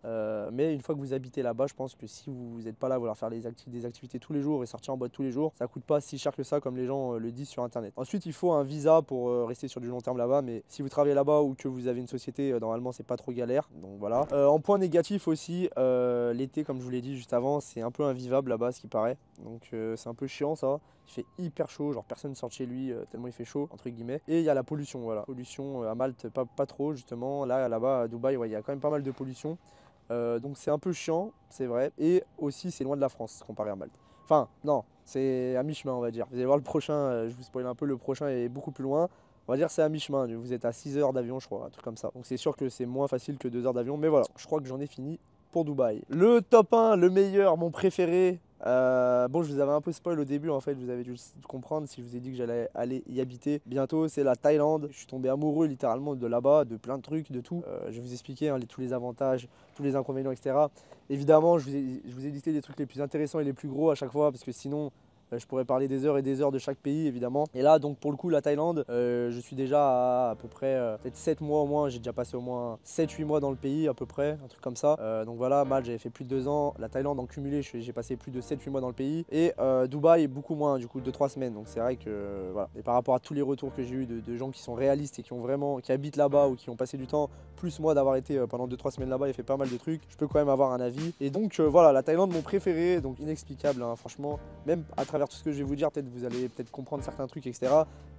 mais une fois que vous habitez là-bas, je pense que si vous n'êtes pas là à vouloir faire des activités tous les jours et sortir en boîte tous les jours, ça coûte pas si cher que ça comme les gens le disent sur internet. Ensuite, il faut un visa pour rester sur du long terme là-bas, mais si vous travaillez là-bas ou que vous avez une société, normalement c'est pas trop galère, donc voilà. En point négatif aussi, l'été, comme je vous l'ai dit juste avant, c'est un peu invivable là-bas, ce qui paraît, donc c'est un peu chiant ça. Il fait hyper chaud, genre personne ne sort de chez lui tellement il fait chaud, entre guillemets. Et il y a la pollution, voilà. Pollution à Malte, pas trop justement. Là-bas à Dubaï, ouais, il y a quand même pas mal de pollution. Donc c'est un peu chiant, c'est vrai. Et aussi c'est loin de la France comparé à Malte. Enfin non, c'est à mi-chemin on va dire. Vous allez voir le prochain, je vous spoil un peu, le prochain est beaucoup plus loin. On va dire c'est à mi-chemin, vous êtes à 6 heures d'avion je crois, un truc comme ça. Donc c'est sûr que c'est moins facile que 2 heures d'avion. Mais voilà, je crois que j'en ai fini pour Dubaï. Le top 1, le meilleur, mon préféré. Bon, je vous avais un peu spoil au début, en fait, vous avez dû comprendre si je vous ai dit que j'allais aller y habiter bientôt. C'est la Thaïlande. Je suis tombé amoureux littéralement de là-bas, de plein de trucs, de tout. Je vais vous expliquer hein, tous les avantages, tous les inconvénients, etc. Évidemment, je vous ai listé des trucs les plus intéressants et les plus gros à chaque fois, parce que sinon je pourrais parler des heures et des heures de chaque pays évidemment. Et là donc pour le coup la Thaïlande, je suis déjà à peu près peut-être 7 mois au moins. J'ai déjà passé au moins 7-8 mois dans le pays à peu près, un truc comme ça. Donc voilà, Malte j'avais fait plus de 2 ans. La Thaïlande en cumulé j'ai passé plus de 7-8 mois dans le pays. Et Dubaï beaucoup moins, du coup 2-3 semaines. Donc c'est vrai que voilà. Et par rapport à tous les retours que j'ai eu de gens qui sont réalistes et qui habitent là-bas ou qui ont passé du temps, plus moi d'avoir été pendant 2-3 semaines là-bas et fait pas mal de trucs, je peux quand même avoir un avis. Et donc voilà, la Thaïlande mon préféré, donc inexplicable hein, franchement, même à travers tout ce que je vais vous dire, peut-être vous allez comprendre certains trucs, etc.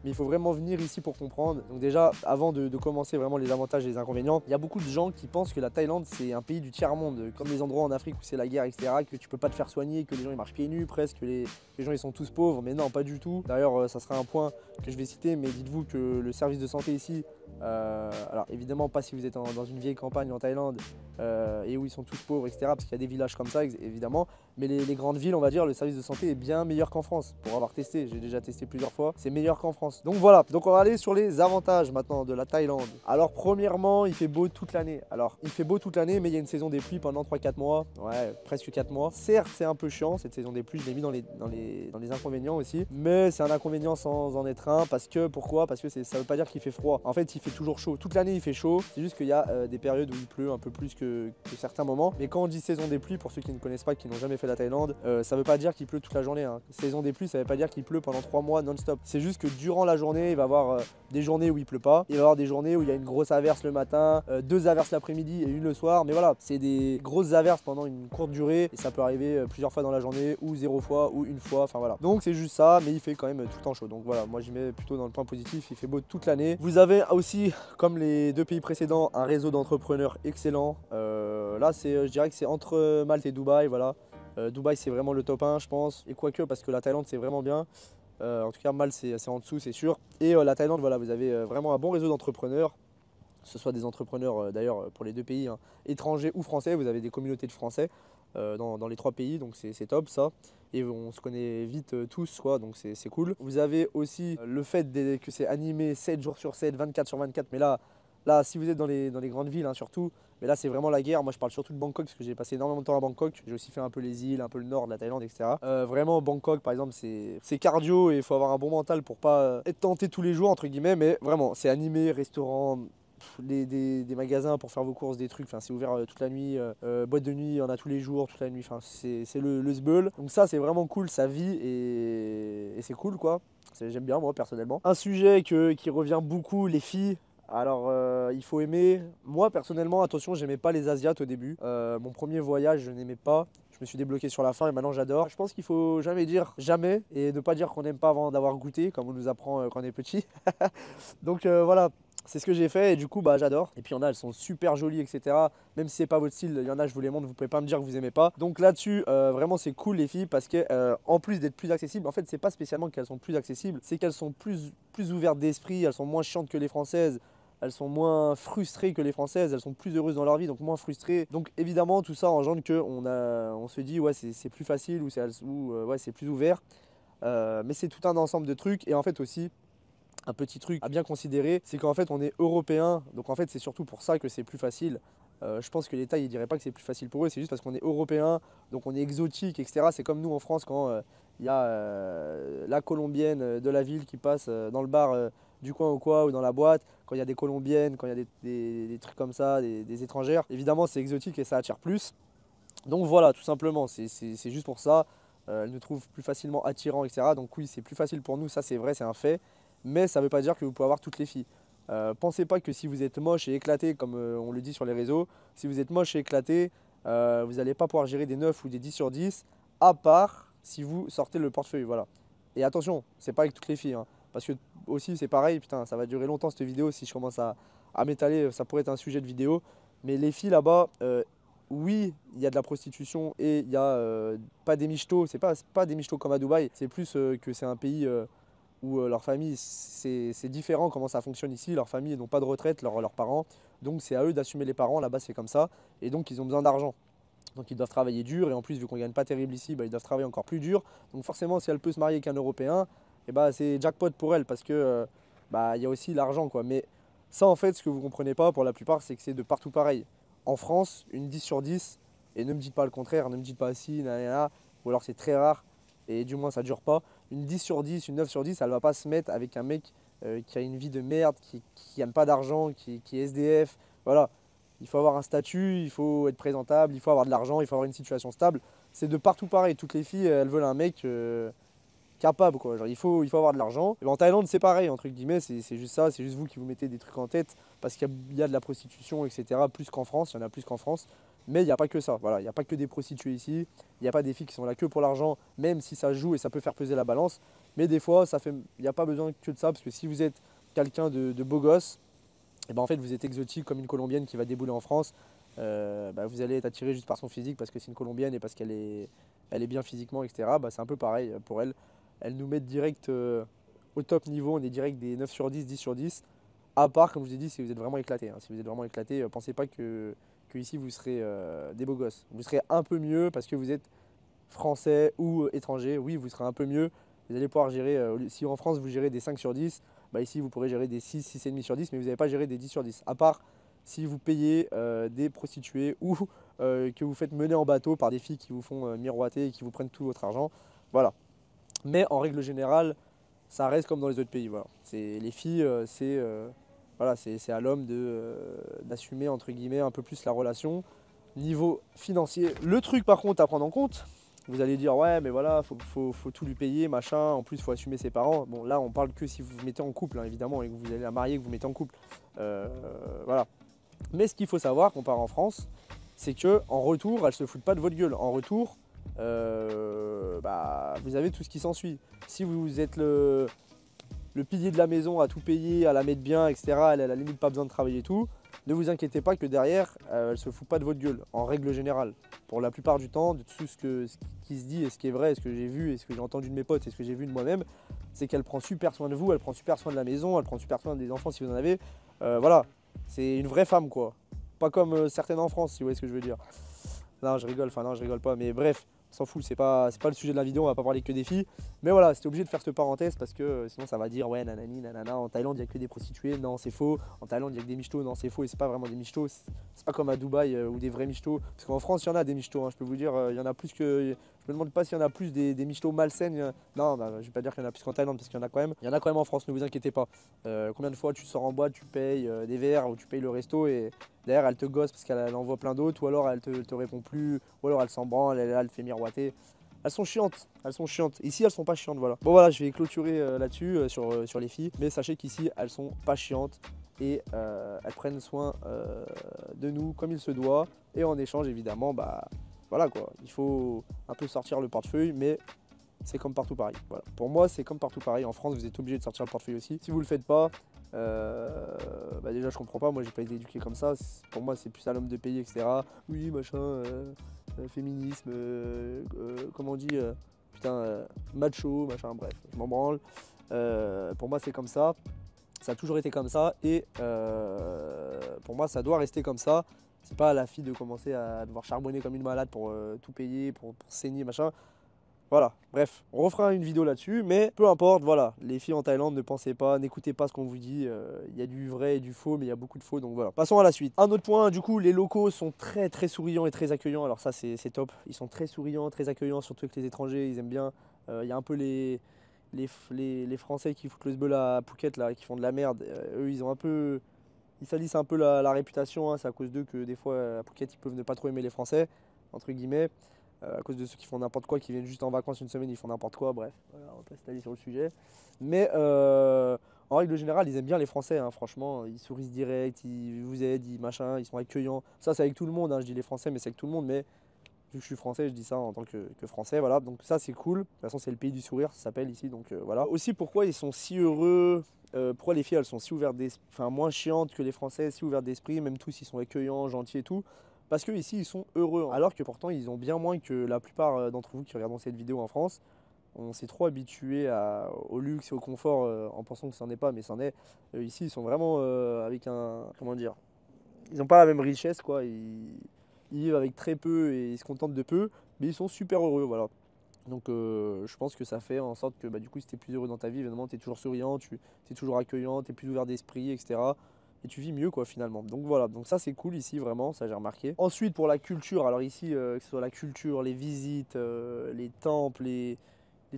Mais il faut vraiment venir ici pour comprendre. Donc déjà, avant de commencer vraiment les avantages et les inconvénients, il y a beaucoup de gens qui pensent que la Thaïlande c'est un pays du tiers-monde, comme les endroits en Afrique où c'est la guerre, etc. Que tu peux pas te faire soigner, que les gens ils marchent pieds nus presque, que les gens ils sont tous pauvres. Mais non, pas du tout. D'ailleurs, ça sera un point que je vais citer, mais dites-vous que le service de santé ici, alors évidemment pas si vous êtes dans une vieille campagne en Thaïlande et où ils sont tous pauvres, etc. Parce qu'il y a des villages comme ça, évidemment. Mais les grandes villes, on va dire, le service de santé est bien meilleur qu'en France. Pour avoir testé, j'ai déjà testé plusieurs fois, c'est meilleur qu'en France. Donc voilà, donc on va aller sur les avantages maintenant de la Thaïlande. Alors premièrement, il fait beau toute l'année. Alors il fait beau toute l'année, mais il y a une saison des pluies pendant 3-4 mois. Ouais, presque 4 mois. Certes, c'est un peu chiant cette saison des pluies, je l'ai mis dans les inconvénients aussi. Mais c'est un inconvénient sans en être un. Pourquoi? Parce que ça veut pas dire qu'il fait froid. En fait, il fait toujours chaud. Toute l'année, il fait chaud. C'est juste qu'il y a des périodes où il pleut un peu plus que certains moments. Mais quand on dit saison des pluies, pour ceux qui ne connaissent pas, qui n'ont jamais fait la Thaïlande, ça veut pas dire qu'il pleut toute la journée. Hein. Saison des pluies, ça veut pas dire qu'il pleut pendant 3 mois non-stop. C'est juste que durant la journée, il va y avoir des journées où il pleut pas. Il va y avoir des journées où il y a une grosse averse le matin, 2 averses l'après-midi et une le soir. Mais voilà, c'est des grosses averses pendant une courte durée et ça peut arriver plusieurs fois dans la journée ou 0 fois ou une fois. Enfin voilà. Donc c'est juste ça, mais il fait quand même tout le temps chaud. Donc voilà, moi j'y mets plutôt dans le point positif. Il fait beau toute l'année. Vous avez aussi, comme les 2 pays précédents, un réseau d'entrepreneurs excellent. Là, je dirais que c'est entre Malte et Dubaï. Voilà. Dubaï c'est vraiment le top 1 je pense, et quoique parce que la Thaïlande c'est vraiment bien, en tout cas Malte c'est en dessous c'est sûr, et la Thaïlande voilà, vous avez vraiment un bon réseau d'entrepreneurs, que ce soit des entrepreneurs d'ailleurs pour les 2 pays, hein, étrangers ou français, vous avez des communautés de français dans les 3 pays, donc c'est top ça, et on se connaît vite tous quoi, donc c'est cool. Vous avez aussi le fait que c'est animé 7 jours sur 7, 24 sur 24, mais là si vous êtes dans les grandes villes hein, surtout, mais là c'est vraiment la guerre. Moi je parle surtout de Bangkok parce que j'ai passé énormément de temps à Bangkok. J'ai aussi fait un peu les îles, un peu le nord de la Thaïlande, etc. Vraiment Bangkok par exemple c'est cardio et il faut avoir un bon mental pour pas être tenté tous les jours entre guillemets. Mais vraiment c'est animé, restaurant, des magasins pour faire vos courses, des trucs, enfin c'est ouvert toute la nuit, boîte de nuit, on a tous les jours, toute la nuit, enfin c'est le sbeul. Donc ça c'est vraiment cool, ça vit et c'est cool quoi. J'aime bien moi personnellement. Un sujet qui revient beaucoup, les filles. Alors il faut aimer, moi personnellement attention j'aimais pas les Asiates au début, mon premier voyage je n'aimais pas, je me suis débloqué sur la fin et maintenant j'adore. Je pense qu'il faut jamais dire jamais et ne pas dire qu'on n'aime pas avant d'avoir goûté comme on nous apprend quand on est petit. Donc voilà, c'est ce que j'ai fait et du coup bah j'adore. Et puis il y en a, elles sont super jolies etc. Même si c'est pas votre style, il y en a je vous les montre, vous pouvez pas me dire que vous aimez pas. Donc là-dessus vraiment c'est cool les filles parce que en plus d'être plus accessibles, en fait c'est pas spécialement qu'elles sont plus accessibles, c'est qu'elles sont plus ouvertes d'esprit, elles sont moins chiantes que les françaises. elles sont moins frustrées que les Françaises, elles sont plus heureuses dans leur vie, donc moins frustrées. Donc évidemment, tout ça engendre on se dit, ouais, c'est plus facile ouais, c'est plus ouvert. Mais c'est tout un ensemble de trucs. Et en fait aussi, un petit truc à bien considérer, c'est qu'en fait on est européen, donc en fait c'est surtout pour ça que c'est plus facile. Je pense que l'État il dirait pas que c'est plus facile pour eux, c'est juste parce qu'on est européen, donc on est exotique, etc. C'est comme nous en France quand il y a la colombienne de la ville qui passe dans le bar du coin ou quoi, ou dans la boîte, quand il y a des colombiennes, quand il y a des trucs comme ça, des étrangères. Évidemment c'est exotique et ça attire plus. Donc voilà, tout simplement, c'est juste pour ça. Elles nous trouvent plus facilement attirants, etc. Donc oui, c'est plus facile pour nous, ça c'est vrai, c'est un fait. Mais ça ne veut pas dire que vous pouvez avoir toutes les filles. Pensez pas que si vous êtes moche et éclaté, comme on le dit sur les réseaux, si vous êtes moche et éclaté, vous n'allez pas pouvoir gérer des 9 ou des 10 sur 10, à part si vous sortez le portefeuille. Voilà. Et attention, c'est pas avec toutes les filles, hein, parce que aussi c'est pareil, putain, ça va durer longtemps cette vidéo si je commence à m'étaler, ça pourrait être un sujet de vidéo. Mais les filles là-bas, oui, il y a de la prostitution et il y a pas des michtos, c'est pas des michtos comme à Dubaï, c'est plus que c'est un pays où leur famille, c'est différent comment ça fonctionne ici. Leurs familles n'ont pas de retraite, leurs parents, donc c'est à eux d'assumer les parents, là-bas c'est comme ça, et donc ils ont besoin d'argent. Donc ils doivent travailler dur, et en plus vu qu'on ne gagne pas terrible ici, bah, ils doivent travailler encore plus dur. Donc forcément si elle peut se marier avec un Européen, et bah, c'est jackpot pour elle, parce que bah, il y a aussi l'argent, quoi. Mais ça en fait, ce que vous ne comprenez pas pour la plupart, c'est que c'est de partout pareil. En France, une 10 sur 10, et ne me dites pas le contraire, ne me dites pas si, nanana, ou alors c'est très rare, et du moins ça dure pas. Une 10 sur 10, une 9 sur 10, elle va pas se mettre avec un mec qui a une vie de merde, qui n'aime pas d'argent, qui est SDF. Voilà, il faut avoir un statut, il faut être présentable, il faut avoir de l'argent, il faut avoir une situation stable. C'est de partout pareil. Toutes les filles, elles veulent un mec capable, quoi. Genre, il faut avoir de l'argent. Et ben, en Thaïlande, c'est pareil, entre guillemets, c'est juste ça, c'est juste vous qui vous mettez des trucs en tête parce qu'il y a de la prostitution, etc. Plus qu'en France, il y en a plus qu'en France. Mais il n'y a pas que ça, voilà, il n'y a pas que des prostituées ici, il n'y a pas des filles qui sont là que pour l'argent, même si ça joue et ça peut faire peser la balance. Mais des fois, il n'y a pas besoin que de ça, parce que si vous êtes quelqu'un de beau gosse, et ben en fait vous êtes exotique comme une Colombienne qui va débouler en France, bah, vous allez être attiré juste par son physique parce que c'est une Colombienne et parce qu'elle est bien physiquement, etc. Bah, c'est un peu pareil pour elle. Elle nous met direct au top niveau, on est direct des 9 sur 10, 10 sur 10. À part, comme je vous ai dit, si vous êtes vraiment éclaté. Hein. Si vous êtes vraiment éclaté, pensez pas que ici vous serez des beaux gosses. Vous serez un peu mieux parce que vous êtes français ou étranger. Oui, vous serez un peu mieux. Vous allez pouvoir gérer, si en France vous gérez des 5 sur 10, bah ici vous pourrez gérer des 6, 6,5 sur 10, mais vous n'allez pas gérer des 10 sur 10. À part si vous payez des prostituées ou que vous faites mener en bateau par des filles qui vous font miroiter et qui vous prennent tout votre argent. Voilà. Mais en règle générale, ça reste comme dans les autres pays. Voilà. Les filles, voilà, c'est à l'homme d'assumer entre guillemets un peu plus la relation. Niveau financier, le truc par contre à prendre en compte, vous allez dire ouais mais voilà, faut tout lui payer, machin, en plus il faut assumer ses parents. Bon là on parle que si vous vous mettez en couple, hein, évidemment, et que vous allez la marier, que vous mettez en couple. Voilà. Mais ce qu'il faut savoir, qu'on part en France, c'est que en retour, elles se foutent pas de votre gueule. En retour, bah, vous avez tout ce qui s'ensuit. Si vous êtes le pilier de la maison à tout payer, à la mettre bien, etc., elle a à la limite pas besoin de travailler et tout, ne vous inquiétez pas que derrière, elle se fout pas de votre gueule, en règle générale. Pour la plupart du temps, de tout ce qui se dit et ce qui est vrai, et ce que j'ai vu, et ce que j'ai entendu de mes potes, et ce que j'ai vu de moi-même, c'est qu'elle prend super soin de vous, elle prend super soin de la maison, elle prend super soin des enfants si vous en avez. Voilà, c'est une vraie femme, quoi. Pas comme certaines en France, si vous voyez ce que je veux dire. Non, je rigole, enfin non, je rigole pas, mais bref, on s'en fout, c'est pas le sujet de la vidéo, on va pas parler que des filles. Mais voilà, c'était obligé de faire cette parenthèse parce que sinon ça va dire ouais nanani nanana, en Thaïlande il n'y a que des prostituées, non c'est faux, en Thaïlande il y a que des michtos, non c'est faux, et c'est pas vraiment des michtos, c'est pas comme à Dubaï ou des vrais michtos, parce qu'en France il y en a des michtos, hein, je peux vous dire, il y en a plus que, je me demande pas s'il y en a plus des michtos malsaines, non bah, je vais pas dire qu'il y en a plus qu'en Thaïlande parce qu'il y en a quand même, il y en a quand même en France, ne vous inquiétez pas. Combien de fois tu sors en boîte, tu payes des verres ou tu payes le resto et derrière elle te gosse parce qu'elle envoie plein d'autres, ou alors elle te répond plus, ou alors elle s'en branle, elle te fait miroiter. Elles sont chiantes, elles sont chiantes. Ici, elles sont pas chiantes, voilà. Bon voilà, je vais clôturer là-dessus, sur les filles. Mais sachez qu'ici, elles sont pas chiantes et elles prennent soin de nous comme il se doit. Et en échange, évidemment, bah voilà quoi. Il faut un peu sortir le portefeuille, mais c'est comme partout pareil. Voilà. Pour moi, c'est comme partout pareil. En France, vous êtes obligé de sortir le portefeuille aussi. Si vous le faites pas, bah déjà, je comprends pas. Moi, j'ai pas été éduqué comme ça. Pour moi, c'est plus à l'homme de payer, etc. Oui, machin. Féminisme, comment on dit, putain, macho, machin, bref, je m'en branle. Pour moi, c'est comme ça. Ça a toujours été comme ça et pour moi ça doit rester comme ça. C'est pas à la fille de commencer à devoir charbonner comme une malade pour tout payer, pour saigner, machin. Voilà, bref, on refera une vidéo là-dessus, mais peu importe, voilà, les filles en Thaïlande, ne pensez pas, n'écoutez pas ce qu'on vous dit, il y a du vrai et du faux, mais il y a beaucoup de faux, donc voilà. Passons à la suite. Un autre point, du coup, les locaux sont très très souriants et très accueillants, alors ça c'est top, ils sont très souriants, très accueillants, surtout avec les étrangers, ils aiment bien. Il y a un peu les Français qui foutent le sbeul à Phuket, là, qui font de la merde, eux ils ont un peu... Ils salissent un peu la réputation, hein, c'est à cause d'eux que des fois à Phuket ils peuvent ne pas trop aimer les Français, entre guillemets. À cause de ceux qui font n'importe quoi, qui viennent juste en vacances une semaine, ils font n'importe quoi, bref, voilà, on va pas s'étaler sur le sujet. Mais en règle générale, ils aiment bien les Français, hein, franchement, ils sourient direct, ils vous aident, ils machin, ils sont accueillants. Ça, c'est avec tout le monde, hein, je dis les Français, mais c'est avec tout le monde, mais vu que je suis français, je dis ça en tant que français, voilà. Donc ça, c'est cool. De toute façon, c'est le pays du sourire, ça s'appelle ici, donc voilà. Aussi, pourquoi ils sont si heureux, pourquoi les filles, elles sont si ouvertes d'esprit, enfin moins chiantes que les Français, si ouvertes d'esprit, même tous, ils sont accueillants, gentils et tout. Parce que ici, ils sont heureux, hein. Alors que pourtant, ils ont bien moins que la plupart d'entre vous qui regardent cette vidéo en France. On s'est trop habitué au luxe et au confort en pensant que c'en est pas, mais c'en est. Ici, ils sont vraiment avec un... Comment dire? Ils n'ont pas la même richesse, quoi. Ils vivent avec très peu et ils se contentent de peu, mais ils sont super heureux, voilà. Donc je pense que ça fait en sorte que bah, du coup, si tu es plus heureux dans ta vie, évidemment, tu es toujours souriant, tu es toujours accueillant, tu es plus ouvert d'esprit, etc. Et tu vis mieux, quoi, finalement. Donc voilà, donc ça c'est cool ici, vraiment, ça j'ai remarqué. Ensuite, pour la culture, alors ici, que ce soit la culture, les visites, les temples, les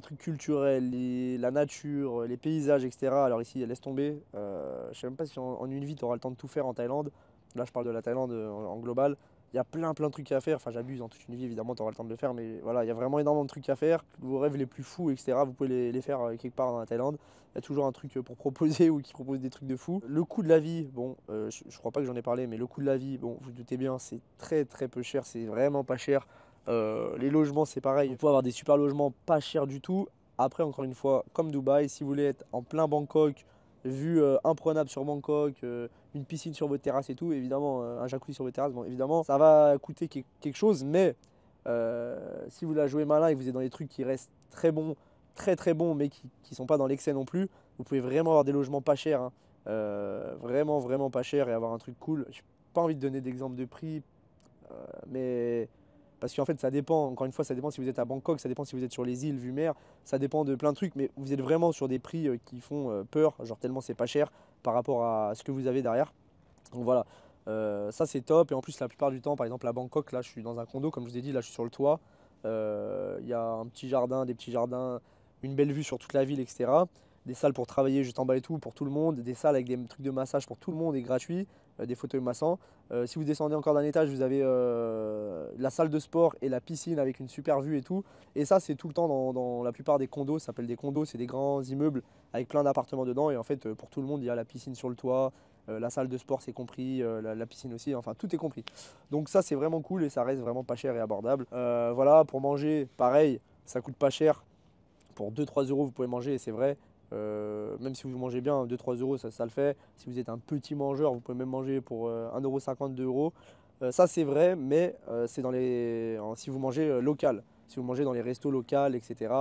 trucs culturels, la nature, les paysages, etc. Alors ici, laisse tomber. Je sais même pas si en une vie, tu auras le temps de tout faire en Thaïlande. Là, je parle de la Thaïlande en global. Il y a plein de trucs à faire. Enfin, j'abuse, en toute une vie, évidemment, tu auras le temps de le faire. Mais voilà, il y a vraiment énormément de trucs à faire. Vos rêves les plus fous, etc., vous pouvez les faire quelque part dans la Thaïlande. Il y a toujours un truc pour proposer ou qui propose des trucs de fou. Le coût de la vie, bon, je crois pas que j'en ai parlé, mais le coût de la vie, bon, vous, vous doutez bien, c'est très peu cher. C'est vraiment pas cher. Les logements, c'est pareil. Vous pouvez avoir des super logements pas chers du tout. Après, encore une fois, comme Dubaï, si vous voulez être en plein Bangkok, vue imprenable sur Bangkok, une piscine sur votre terrasse et tout, évidemment, un jacuzzi sur votre terrasse, bon, évidemment, ça va coûter quelque chose, mais si vous la jouez malin et que vous êtes dans des trucs qui restent très bons, très bons, mais qui ne sont pas dans l'excès non plus, vous pouvez vraiment avoir des logements pas chers, hein. Vraiment pas chers et avoir un truc cool. J'ai pas envie de donner d'exemple de prix, mais parce qu'en fait ça dépend, encore une fois ça dépend si vous êtes à Bangkok, ça dépend si vous êtes sur les îles vue mer, ça dépend de plein de trucs, mais vous êtes vraiment sur des prix qui font peur, genre tellement c'est pas cher par rapport à ce que vous avez derrière. Donc voilà, ça c'est top. Et en plus la plupart du temps, par exemple à Bangkok, là je suis dans un condo, comme je vous ai dit, là je suis sur le toit. Il y a un petit jardin, des petits jardins, une belle vue sur toute la ville, etc. Des salles pour travailler juste en bas et tout, pour tout le monde. Des salles avec des trucs de massage pour tout le monde et gratuit. Des fauteuils massants. Si vous descendez encore d'un étage, vous avez la salle de sport et la piscine avec une super vue et tout. Et ça c'est tout le temps dans la plupart des condos. Ça s'appelle des condos, c'est des grands immeubles avec plein d'appartements dedans. Et en fait pour tout le monde, il y a la piscine sur le toit. La salle de sport c'est compris, la piscine aussi, enfin tout est compris. Donc ça c'est vraiment cool et ça reste vraiment pas cher et abordable. Voilà, pour manger, pareil, ça coûte pas cher. Pour 2-3 € vous pouvez manger et c'est vrai. Même si vous mangez bien, 2-3 € ça le fait. Si vous êtes un petit mangeur, vous pouvez même manger pour 1,50 €, 2 €. Ça c'est vrai, mais c'est si vous mangez local. Si vous mangez dans les restos locaux, etc.,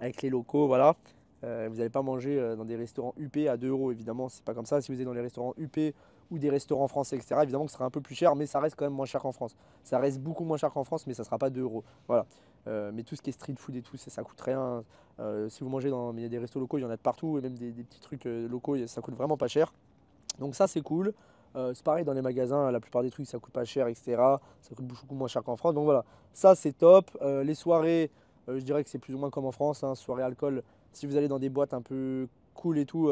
avec les locaux, voilà. Vous n'allez pas manger dans des restaurants UP à 2 €, évidemment, c'est pas comme ça. Si vous êtes dans les restaurants UP ou des restaurants français, etc., évidemment que ce sera un peu plus cher, mais ça reste quand même moins cher qu'en France. Ça reste beaucoup moins cher qu'en France, mais ça sera pas 2 €. Voilà. Mais tout ce qui est street food et tout, ça coûte rien. Si vous mangez il y a des restos locaux, il y en a de partout, et même des petits trucs locaux, ça coûte vraiment pas cher. Donc ça c'est cool. C'est pareil dans les magasins, la plupart des trucs ça coûte pas cher, etc. Ça coûte beaucoup moins cher qu'en France. Donc voilà, ça c'est top. Les soirées, je dirais que c'est plus ou moins comme en France, hein, soirée alcool. Si vous allez dans des boîtes un peu cool et tout,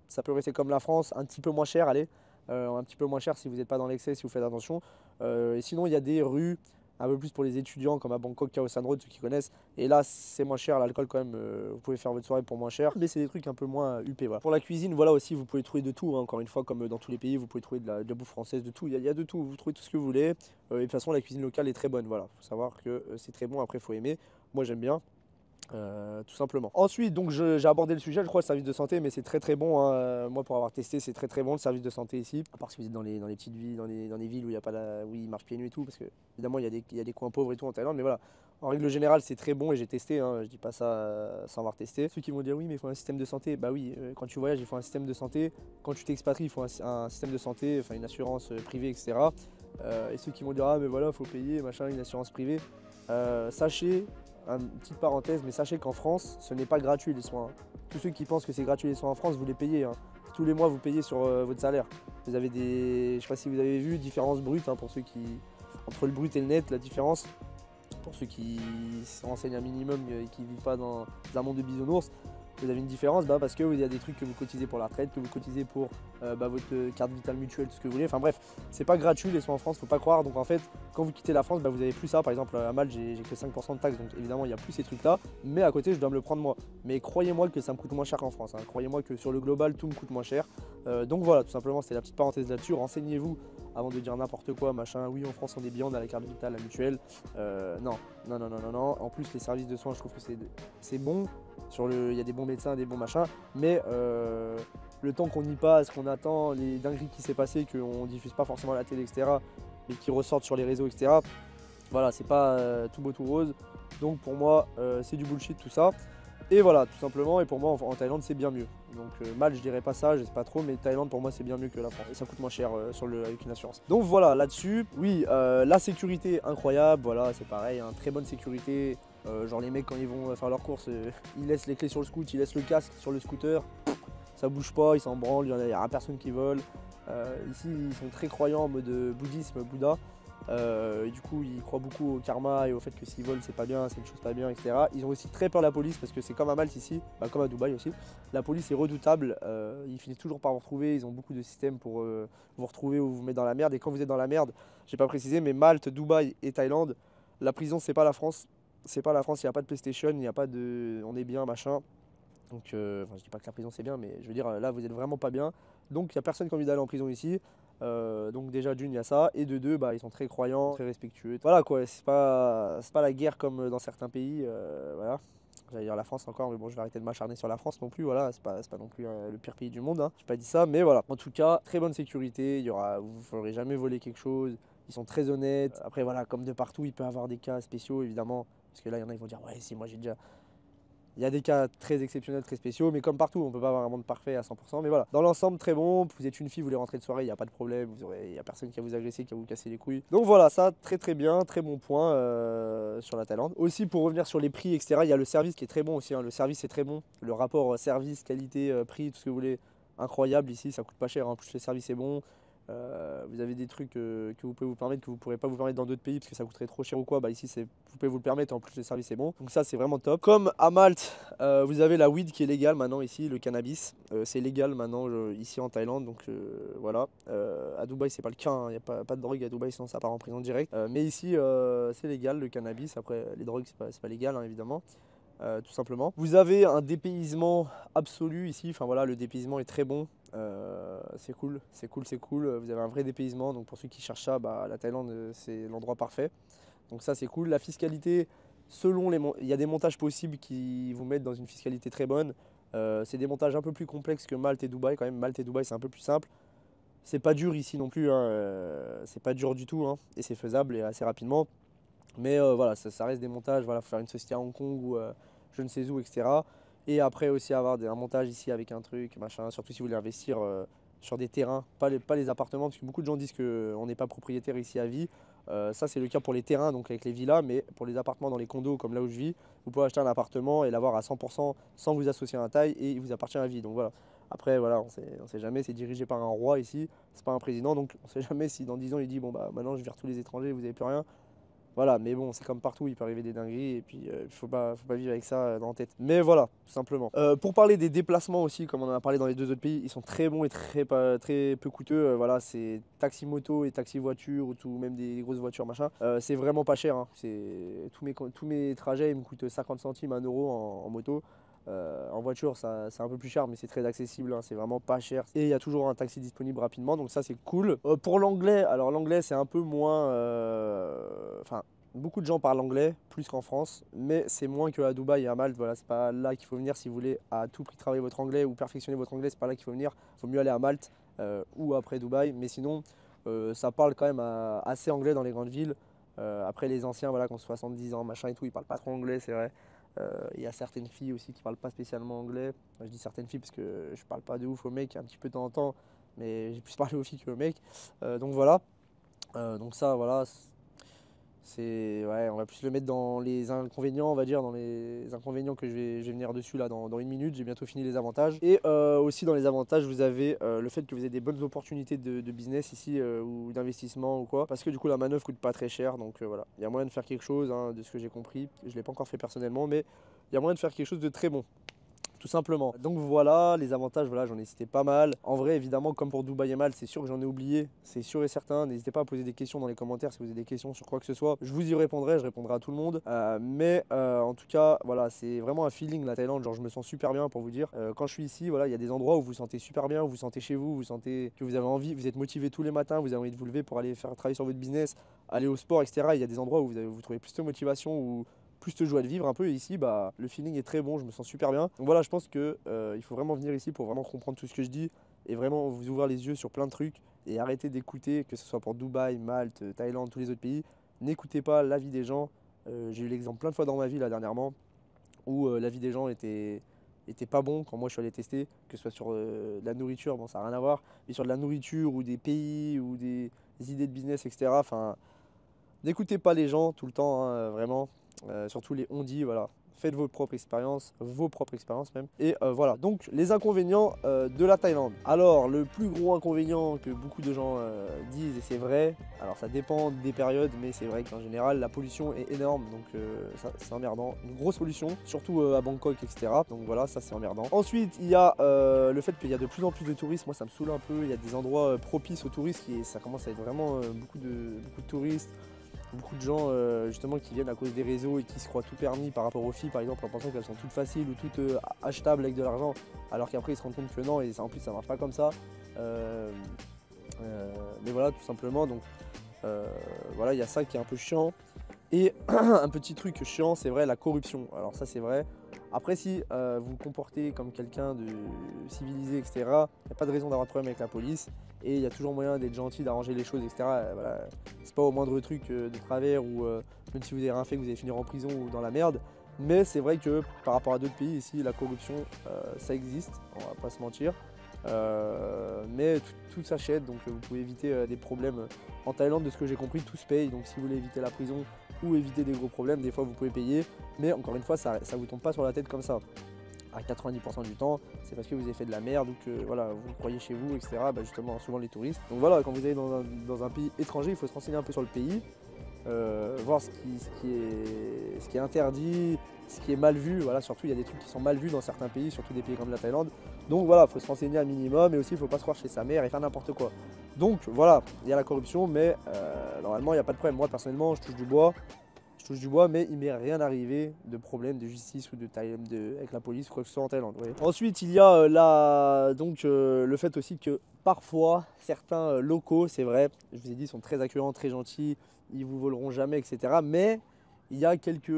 ça peut rester comme la France, un petit peu moins cher, allez. Un petit peu moins cher si vous n'êtes pas dans l'excès, si vous faites attention. Et sinon il y a des rues un peu plus pour les étudiants comme à Bangkok, Khao San Road, ceux qui connaissent. Et là, c'est moins cher, l'alcool quand même, vous pouvez faire votre soirée pour moins cher. Mais c'est des trucs un peu moins huppés. Voilà. Pour la cuisine, voilà aussi, vous pouvez trouver de tout. Hein. Encore une fois, comme dans tous les pays, vous pouvez trouver de la bouffe française, de tout. Il y a de tout, vous trouvez tout ce que vous voulez. Et de toute façon, la cuisine locale est très bonne. Voilà, faut savoir que c'est très bon, après, il faut aimer. Moi, j'aime bien. tout simplement. Ensuite, donc j'ai abordé le sujet, je crois, le service de santé, mais c'est très bon, hein. Moi, pour avoir testé, c'est très bon le service de santé ici. À part si vous êtes dans les petites villes, dans les villes où il y a pas où ils marchent pieds nus et tout, parce que évidemment, il y a des coins pauvres et tout en Thaïlande, mais voilà. En règle générale, c'est très bon et j'ai testé, hein, je dis pas ça sans avoir testé. Ceux qui vont dire oui, mais il faut un système de santé. Bah oui, quand tu voyages, il faut un système de santé. Quand tu t'expatries, il faut un système de santé, enfin une assurance privée, etc. Et ceux qui vont dire ah, mais voilà, faut payer, machin, une assurance privée. Sachez, une petite parenthèse, mais sachez qu'en France, ce n'est pas gratuit les soins. Tous ceux qui pensent que c'est gratuit les soins en France, vous les payez, hein. Tous les mois, vous payez sur votre salaire. Vous avez des, je sais pas si vous avez vu, différence brute, hein, pour ceux qui, entre le brut et le net, la différence. Pour ceux qui se renseignent un minimum et qui ne vivent pas dans un monde de bisounours, vous avez une différence parce qu'il y a des trucs que vous cotisez pour la retraite, que vous cotisez pour votre carte vitale mutuelle, tout ce que vous voulez. Enfin bref, c'est pas gratuit les soins en France, faut pas croire. Donc en fait, quand vous quittez la France, vous avez plus ça. Par exemple, à Malte, j'ai que 5% de taxes, donc évidemment, il n'y a plus ces trucs-là. Mais à côté, je dois me le prendre moi. Mais croyez-moi que ça me coûte moins cher qu'en France, hein. Croyez-moi que sur le global, tout me coûte moins cher. Donc voilà, tout simplement, c'était la petite parenthèse là-dessus. Renseignez-vous avant de dire n'importe quoi, machin. Oui, en France, on est bien, on a la carte vitale, la mutuelle. Non. En plus, les services de soins, je trouve que c'est bon. Il y a des bons médecins, des bons machins, mais le temps qu'on y passe, qu'on attend, les dingueries qui s'est passé, qu'on diffuse pas forcément à la télé, etc., et qui ressortent sur les réseaux, etc., voilà, c'est pas tout beau tout rose. Donc pour moi, c'est du bullshit tout ça. Et voilà, tout simplement, et pour moi en Thaïlande c'est bien mieux. Donc Malte je dirais pas ça, je sais pas trop, mais Thaïlande pour moi c'est bien mieux que la France. Et ça coûte moins cher avec une assurance. Donc voilà, là-dessus, oui, la sécurité incroyable, voilà, c'est pareil, hein, très bonne sécurité. Genre les mecs quand ils vont faire leurs courses, ils laissent les clés sur le scoot, ils laissent le casque sur le scooter, ça bouge pas, ils s'en branlent, il y a personne qui vole. Ici ils sont très croyants en mode bouddhisme, Bouddha. Et du coup ils croient beaucoup au karma et au fait que s'ils volent c'est pas bien, c'est une chose pas bien, etc. Ils ont aussi très peur de la police parce que c'est comme à Malte ici, comme à Dubaï aussi. La police est redoutable, ils finissent toujours par vous retrouver, ils ont beaucoup de systèmes pour vous retrouver ou vous mettre dans la merde. Et quand vous êtes dans la merde, j'ai pas précisé, mais Malte, Dubaï et Thaïlande, la prison c'est pas la France. C'est pas la France, il n'y a pas de PlayStation, il n'y a pas de on est bien, machin. Donc, je dis pas que la prison c'est bien, mais je veux dire, là vous êtes vraiment pas bien. Donc, il n'y a personne qui a envie d'aller en prison ici. Donc, déjà, d'une, il y a ça. Et de deux, ils sont très croyants, très respectueux. Voilà quoi, c'est pas la guerre comme dans certains pays. Voilà. J'allais dire la France encore, mais bon, je vais arrêter de m'acharner sur la France non plus. Voilà, c'est pas non plus le pire pays du monde, hein. J'ai pas dit ça, mais voilà. En tout cas, très bonne sécurité. Vous ne ferez jamais voler quelque chose. Ils sont très honnêtes. Après, voilà, comme de partout, il peut y avoir des cas spéciaux, évidemment. Parce que là, il y en a qui vont dire, ouais, si, moi j'ai déjà. Il y a des cas très exceptionnels, très spéciaux, mais comme partout, on ne peut pas avoir un monde parfait à 100%. Mais voilà, dans l'ensemble, très bon. Vous êtes une fille, vous voulez rentrer de soirée, il n'y a pas de problème. Il n'y a personne qui va vous agresser, qui va vous casser les couilles. Donc voilà, ça, très bien, très bon point sur la Thaïlande. Aussi, pour revenir sur les prix, etc., il y a le service qui est très bon aussi, hein. Le service est très bon. Le rapport service, qualité, prix, tout ce que vous voulez, incroyable ici, ça coûte pas cher, hein. En plus, le service est bon. Vous avez des trucs que vous pouvez vous permettre, que vous ne pourrez pas vous permettre dans d'autres pays parce que ça coûterait trop cher ou quoi. Ici, vous pouvez vous le permettre, en plus le service est bon. Donc ça, c'est vraiment top. Comme à Malte, vous avez la weed qui est légale maintenant ici, le cannabis. C'est légal maintenant ici en Thaïlande, donc voilà. À Dubaï, c'est pas le cas, hein. Il n'y a pas de drogue à Dubaï, sinon ça part en prison direct. Mais ici, c'est légal le cannabis. Après, les drogues, c'est pas légal, hein, évidemment. Tout simplement. Vous avez un dépaysement absolu ici, enfin voilà, le dépaysement est très bon. C'est cool. Vous avez un vrai dépaysement, donc pour ceux qui cherchent ça, la Thaïlande c'est l'endroit parfait. Donc ça c'est cool. La fiscalité, il y a des montages possibles qui vous mettent dans une fiscalité très bonne. C'est des montages un peu plus complexes que Malte et Dubaï quand même. Malte et Dubaï c'est un peu plus simple. C'est pas dur ici non plus, hein. C'est pas dur du tout, hein. Et c'est faisable et assez rapidement. Mais voilà, ça reste des montages, voilà, faut faire une société à Hong Kong ou je ne sais où, etc. Et après aussi avoir un montage ici avec un truc, machin, surtout si vous voulez investir sur des terrains, pas les appartements, parce que beaucoup de gens disent qu'on n'est pas propriétaire ici à vie. Ça c'est le cas pour les terrains, donc avec les villas, mais pour les appartements dans les condos comme là où je vis, vous pouvez acheter un appartement et l'avoir à 100% sans vous associer à un taille et il vous appartient à vie. Donc voilà. Après voilà, on sait jamais, c'est dirigé par un roi ici, c'est pas un président, donc on sait jamais si dans 10 ans il dit bon maintenant je vire tous les étrangers, vous n'avez plus rien. Voilà, mais bon, c'est comme partout, il peut arriver des dingueries et puis il faut pas vivre avec ça dans la tête. Mais voilà, tout simplement. Pour parler des déplacements aussi, comme on en a parlé dans les deux autres pays, ils sont très bons et très peu coûteux. Voilà, c'est taxi moto et taxi voiture ou tout, même des grosses voitures, machin. C'est vraiment pas cher, hein. Tous mes trajets, ils me coûtent 50 centimes, 1 euro en moto. En voiture, c'est un peu plus cher, mais c'est très accessible, hein, c'est vraiment pas cher. Et il y a toujours un taxi disponible rapidement, donc ça c'est cool. Pour l'anglais, alors l'anglais c'est un peu moins. Enfin, Beaucoup de gens parlent anglais, plus qu'en France, mais c'est moins qu'à Dubaï et à Malte. Voilà, c'est pas là qu'il faut venir si vous voulez à tout prix travailler votre anglais ou perfectionner votre anglais, c'est pas là qu'il faut venir. Il faut mieux aller à Malte ou après Dubaï, mais sinon, ça parle quand même assez anglais dans les grandes villes. Après les anciens, voilà, qui ont 70 ans, machin et tout, ils parlent pas trop anglais, c'est vrai. Il y a certaines filles aussi qui parlent pas spécialement anglais. Moi, je dis certaines filles parce que je parle pas de ouf aux mecs un petit peu de temps en temps, mais j'ai plus parlé aux filles qu'aux mecs. Donc voilà. Donc ça, voilà, ouais, on va plus le mettre dans les inconvénients, on va dire, dans les inconvénients que je vais venir dessus là dans une minute. J'ai bientôt fini les avantages. Et aussi dans les avantages, vous avez le fait que vous avez des bonnes opportunités de business ici ou d'investissement ou quoi. Parce que du coup, la manœuvre coûte pas très cher. Donc voilà, il y a moyen de faire quelque chose, hein, de ce que j'ai compris. Je ne l'ai pas encore fait personnellement, mais il y a moyen de faire quelque chose de très bon. Tout simplement. Donc voilà, les avantages, voilà, j'en ai cité pas mal. En vrai, évidemment, comme pour Dubaï et Malte, c'est sûr que j'en ai oublié, c'est sûr et certain. N'hésitez pas à poser des questions dans les commentaires si vous avez des questions sur quoi que ce soit. Je vous y répondrai, je répondrai à tout le monde. Mais en tout cas, voilà, c'est vraiment un feeling la Thaïlande. Genre, je me sens super bien pour vous dire. Quand je suis ici, voilà, il y a des endroits où vous vous sentez super bien, où vous vous sentez chez vous, vous sentez que vous avez envie, vous êtes motivé tous les matins, vous avez envie de vous lever pour aller faire travailler sur votre business, aller au sport, etc. Il y a des endroits où vous trouvez plus de motivation, où plus de joie de vivre un peu. Et ici, bah, le feeling est très bon, je me sens super bien. Donc voilà, je pense que il faut vraiment venir ici pour vraiment comprendre tout ce que je dis et vraiment vous ouvrir les yeux sur plein de trucs et arrêter d'écouter, que ce soit pour Dubaï, Malte, Thaïlande, tous les autres pays. N'écoutez pas l'avis des gens. J'ai eu l'exemple plein de fois dans ma vie là dernièrement où l'avis des gens était pas bon quand moi je suis allé tester, que ce soit sur de la nourriture, bon ça n'a rien à voir, mais sur de la nourriture ou des pays ou des idées de business, etc. Enfin, n'écoutez pas les gens tout le temps, hein, vraiment. Surtout les on-dit, voilà. Faites vos propres expériences même. Et voilà, donc les inconvénients de la Thaïlande. Alors, le plus gros inconvénient que beaucoup de gens disent, et c'est vrai, alors ça dépend des périodes, mais c'est vrai qu'en général, la pollution est énorme, donc ça c'est emmerdant. Une grosse pollution, surtout à Bangkok, etc. Donc voilà, ça c'est emmerdant. Ensuite, il y a le fait qu'il y a de plus en plus de touristes, moi ça me saoule un peu. Il y a des endroits propices aux touristes, ça commence à être vraiment beaucoup de touristes. Beaucoup de gens justement qui viennent à cause des réseaux et qui se croient tout permis par rapport aux filles par exemple en pensant qu'elles sont toutes faciles ou toutes achetables avec de l'argent alors qu'après ils se rendent compte que non et en plus ça marche pas comme ça. Euh, mais voilà tout simplement donc voilà il y a ça qui est un peu chiant. Et un petit truc chiant, c'est vrai, la corruption. Alors ça c'est vrai. Après si vous vous comportez comme quelqu'un de civilisé, etc., il n'y a pas de raison d'avoir de problème avec la police. Et il y a toujours moyen d'être gentil, d'arranger les choses, etc. Voilà. C'est pas au moindre truc de travers ou même si vous avez rien fait, que vous allez finir en prison ou dans la merde. Mais c'est vrai que par rapport à d'autres pays, ici, la corruption, ça existe, on va pas se mentir. Mais tout s'achète, donc vous pouvez éviter des problèmes. En Thaïlande, de ce que j'ai compris, tout se paye. Donc si vous voulez éviter la prison ou éviter des gros problèmes, des fois vous pouvez payer. Mais encore une fois, ça vous tombe pas sur la tête comme ça. À 90% du temps, c'est parce que vous avez fait de la merde ou que voilà, vous croyez chez vous, etc. Bah justement, souvent les touristes. Donc voilà, quand vous allez dans un pays étranger, il faut se renseigner un peu sur le pays. Voir ce qui est interdit, ce qui est mal vu. Voilà, surtout il y a des trucs qui sont mal vus dans certains pays, surtout des pays comme la Thaïlande. Donc voilà, il faut se renseigner un minimum et aussi il ne faut pas se croire chez sa mère et faire n'importe quoi. Donc voilà, il y a la corruption, mais normalement il n'y a pas de problème. Moi personnellement, je touche du bois, mais il m'est rien arrivé de problème de justice ou avec la police ou quoi que ce soit en Thaïlande. Ouais. Ensuite, il y a le fait aussi que parfois, certains locaux, c'est vrai, je vous ai dit, sont très accueillants, très gentils, ils vous voleront jamais, etc. Mais il y a quelques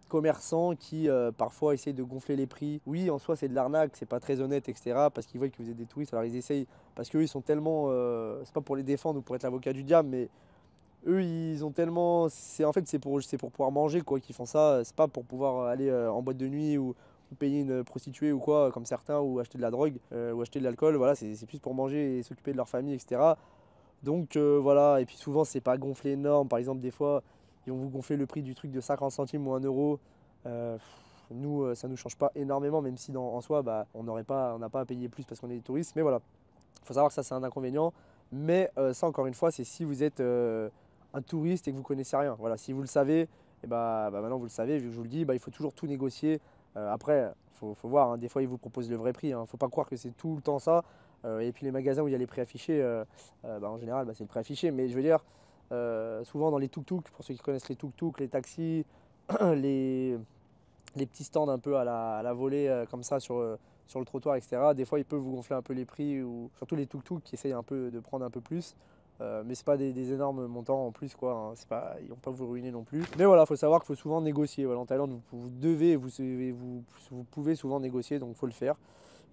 commerçants qui parfois essayent de gonfler les prix. Oui, en soi, c'est de l'arnaque, c'est pas très honnête, etc. Parce qu'ils voient que vous êtes des touristes, alors ils essayent, parce qu'eux, ils sont tellement, c'est pas pour les défendre ou pour être l'avocat du diable, mais eux, ils ont tellement. En fait, c'est pour pouvoir manger quoi qu'ils font ça. C'est pas pour pouvoir aller en boîte de nuit ou payer une prostituée ou quoi, comme certains, ou acheter de la drogue ou acheter de l'alcool. Voilà, c'est plus pour manger et s'occuper de leur famille, etc. Donc voilà, et puis souvent, c'est pas gonflé énorme. Par exemple, des fois, ils vont vous gonfler le prix du truc de 50 centimes ou 1 euro. Nous, ça nous change pas énormément, même si en soi, bah, on n'a pas à payer plus parce qu'on est des touristes. Mais voilà, il faut savoir que ça, c'est un inconvénient. Mais ça, encore une fois, c'est si vous êtes un touriste et que vous connaissez rien. Voilà, si vous le savez, et bah maintenant vous le savez, vu que je vous le dis, bah, il faut toujours tout négocier. Après, faut voir, hein, des fois ils vous proposent le vrai prix. Hein. Faut pas croire que c'est tout le temps ça. Et puis les magasins où il y a les prix affichés, bah, en général, bah, c'est le prix affiché. Mais je veux dire, souvent dans les tuk-tuk, pour ceux qui connaissent les tuk-tuk, les taxis, les, les petits stands un peu à la volée comme ça sur le trottoir, etc. Des fois, ils peuvent vous gonfler un peu les prix, ou surtout les tuk-tuk qui essayent un peu de prendre un peu plus. Mais c'est pas des énormes montants en plus quoi, hein. C'est pas, ils vont pas vous ruiner non plus. Mais voilà, faut savoir qu'il faut souvent négocier. Voilà, en Thaïlande, vous devez, vous pouvez souvent négocier, donc faut le faire.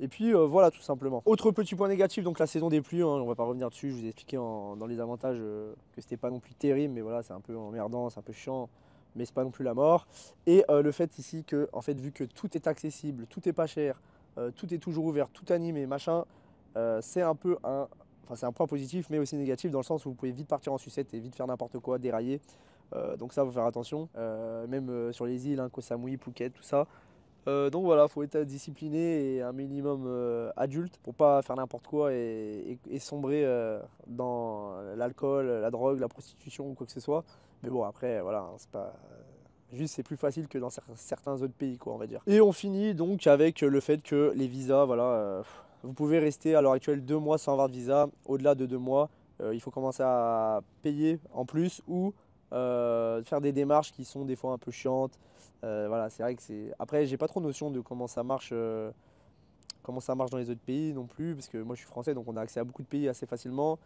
Et puis voilà tout simplement. Autre petit point négatif, donc la saison des pluies, hein, on va pas revenir dessus, je vous ai expliqué dans les avantages que c'était pas non plus terrible, mais voilà, c'est un peu emmerdant, c'est un peu chiant, mais c'est pas non plus la mort. Et le fait ici que, en fait, vu que tout est accessible, tout est pas cher, tout est toujours ouvert, tout animé, machin, c'est un peu enfin, c'est un point positif, mais aussi négatif dans le sens où vous pouvez vite partir en sucette et vite faire n'importe quoi, dérailler. Donc ça, faut faire attention. Même sur les îles, hein, Koh Samui, Phuket, tout ça. Donc voilà, faut être discipliné et un minimum adulte pour pas faire n'importe quoi et sombrer dans l'alcool, la drogue, la prostitution ou quoi que ce soit. Mais bon, après, voilà, hein, c'est pas. Juste, c'est plus facile que dans certains autres pays, quoi, on va dire. Et on finit donc avec le fait que les visas, voilà, vous pouvez rester à l'heure actuelle 2 mois sans avoir de visa. Au-delà de 2 mois, il faut commencer à payer en plus ou faire des démarches qui sont des fois un peu chiantes. Voilà, c'est vrai que c'est. Après, j'ai pas trop notion de comment ça marche dans les autres pays non plus, parce que moi je suis français, donc on a accès à beaucoup de pays assez facilement.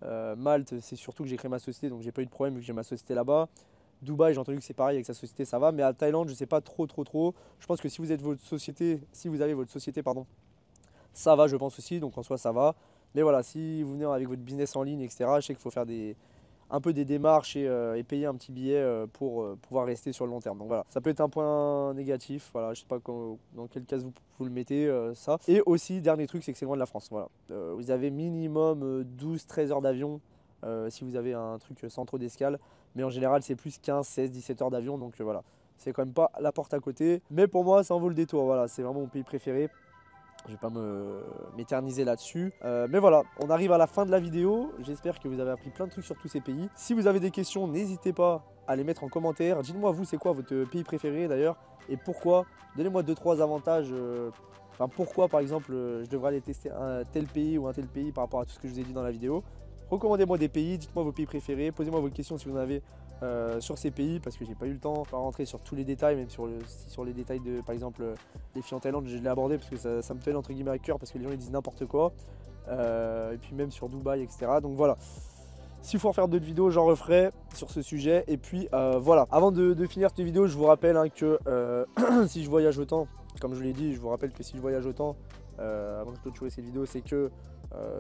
Malte, c'est surtout que j'ai créé ma société, donc j'ai pas eu de problème vu que j'ai ma société là-bas. Dubaï, j'ai entendu que c'est pareil avec sa société, ça va, mais à Thaïlande, je sais pas trop. Je pense que si vous êtes votre société, si vous avez votre société, pardon, ça va, je pense aussi, donc en soi ça va. Mais voilà, si vous venez avec votre business en ligne, etc., je sais qu'il faut faire un peu des démarches et payer un petit billet pour pouvoir rester sur le long terme. Donc voilà, ça peut être un point négatif. Voilà, je sais pas dans quel cas vous le mettez ça. Et aussi, dernier truc, c'est que c'est loin de la France. Voilà. Vous avez minimum 12-13 heures d'avion si vous avez un truc sans trop d'escale. Mais en général, c'est plus 15, 16, 17 heures d'avion. Donc voilà, c'est quand même pas la porte à côté. Mais pour moi, ça en vaut le détour. Voilà, c'est vraiment mon pays préféré. Je vais pas m'éterniser là-dessus. Mais voilà, on arrive à la fin de la vidéo. J'espère que vous avez appris plein de trucs sur tous ces pays. Si vous avez des questions, n'hésitez pas à les mettre en commentaire. Dites-moi vous, c'est quoi votre pays préféré d'ailleurs et pourquoi. Donnez-moi 2-3 avantages. Enfin, pourquoi par exemple je devrais aller tester un tel pays ou un tel pays par rapport à tout ce que je vous ai dit dans la vidéo. Recommandez-moi des pays, dites-moi vos pays préférés, posez-moi vos questions si vous en avez sur ces pays parce que j'ai pas eu le temps de rentrer sur tous les détails, même sur les détails de par exemple les filles en Thaïlande, je l'ai abordé parce que ça me tenait entre guillemets à cœur parce que les gens ils disent n'importe quoi. Et puis même sur Dubaï, etc. Donc voilà. S'il faut en faire d'autres vidéos, j'en referai sur ce sujet. Et puis voilà. Avant de finir cette vidéo, je vous rappelle hein, que si je voyage autant, comme je vous l'ai dit, je vous rappelle que si je voyage autant, avant de clôturer cette vidéo, c'est que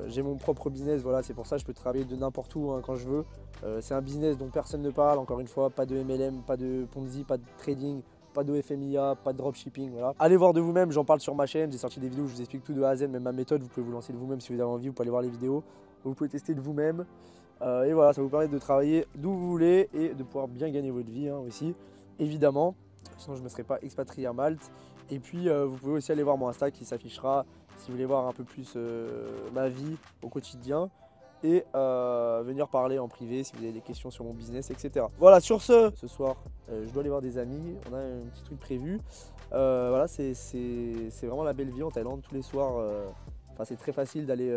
j'ai mon propre business, voilà, c'est pour ça que je peux travailler de n'importe où hein, quand je veux. C'est un business dont personne ne parle, encore une fois, pas de MLM, pas de Ponzi, pas de trading, pas de FMIA, pas de dropshipping, voilà. Allez voir de vous-même, j'en parle sur ma chaîne, j'ai sorti des vidéos où je vous explique tout de A à Z, même ma méthode, vous pouvez vous lancer de vous-même si vous avez envie, vous pouvez aller voir les vidéos, vous pouvez tester de vous-même. Et voilà, ça vous permet de travailler d'où vous voulez et de pouvoir bien gagner votre vie hein, aussi, évidemment. Sinon je ne me serais pas expatrié à Malte. Et puis vous pouvez aussi aller voir mon Insta qui s'affichera si vous voulez voir un peu plus ma vie au quotidien. Et venir parler en privé si vous avez des questions sur mon business, etc. Voilà, sur ce soir, je dois aller voir des amis, on a un petit truc prévu. Voilà, c'est vraiment la belle vie en Thaïlande tous les soirs. Enfin, c'est très facile d'aller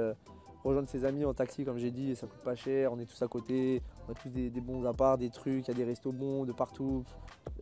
rejoindre ses amis en taxi, comme j'ai dit, ça coûte pas cher, on est tous à côté, on a tous des bons apparts, des trucs, il y a des restos bons de partout.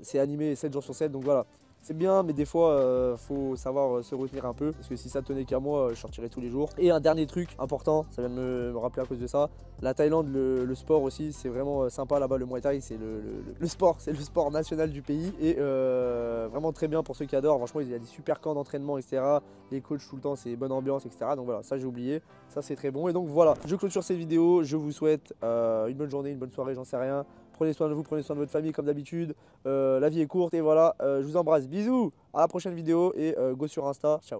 C'est animé 7 jours sur 7, donc voilà. C'est bien, mais des fois, faut savoir se retenir un peu. Parce que si ça tenait qu'à moi, je sortirais tous les jours. Et un dernier truc important, ça vient de me rappeler à cause de ça. La Thaïlande, le sport aussi, c'est vraiment sympa là-bas. Le Muay Thai, c'est le sport. C'est le sport national du pays. Et vraiment très bien pour ceux qui adorent. Franchement, il y a des super camps d'entraînement, etc. Les coachs tout le temps, c'est bonne ambiance, etc. Donc voilà, ça j'ai oublié. Ça c'est très bon. Et donc voilà, je clôture cette vidéo. Je vous souhaite une bonne journée, une bonne soirée, j'en sais rien. Prenez soin de vous, prenez soin de votre famille comme d'habitude. La vie est courte et voilà, je vous embrasse. Bisous, à la prochaine vidéo et go sur Insta. Ciao.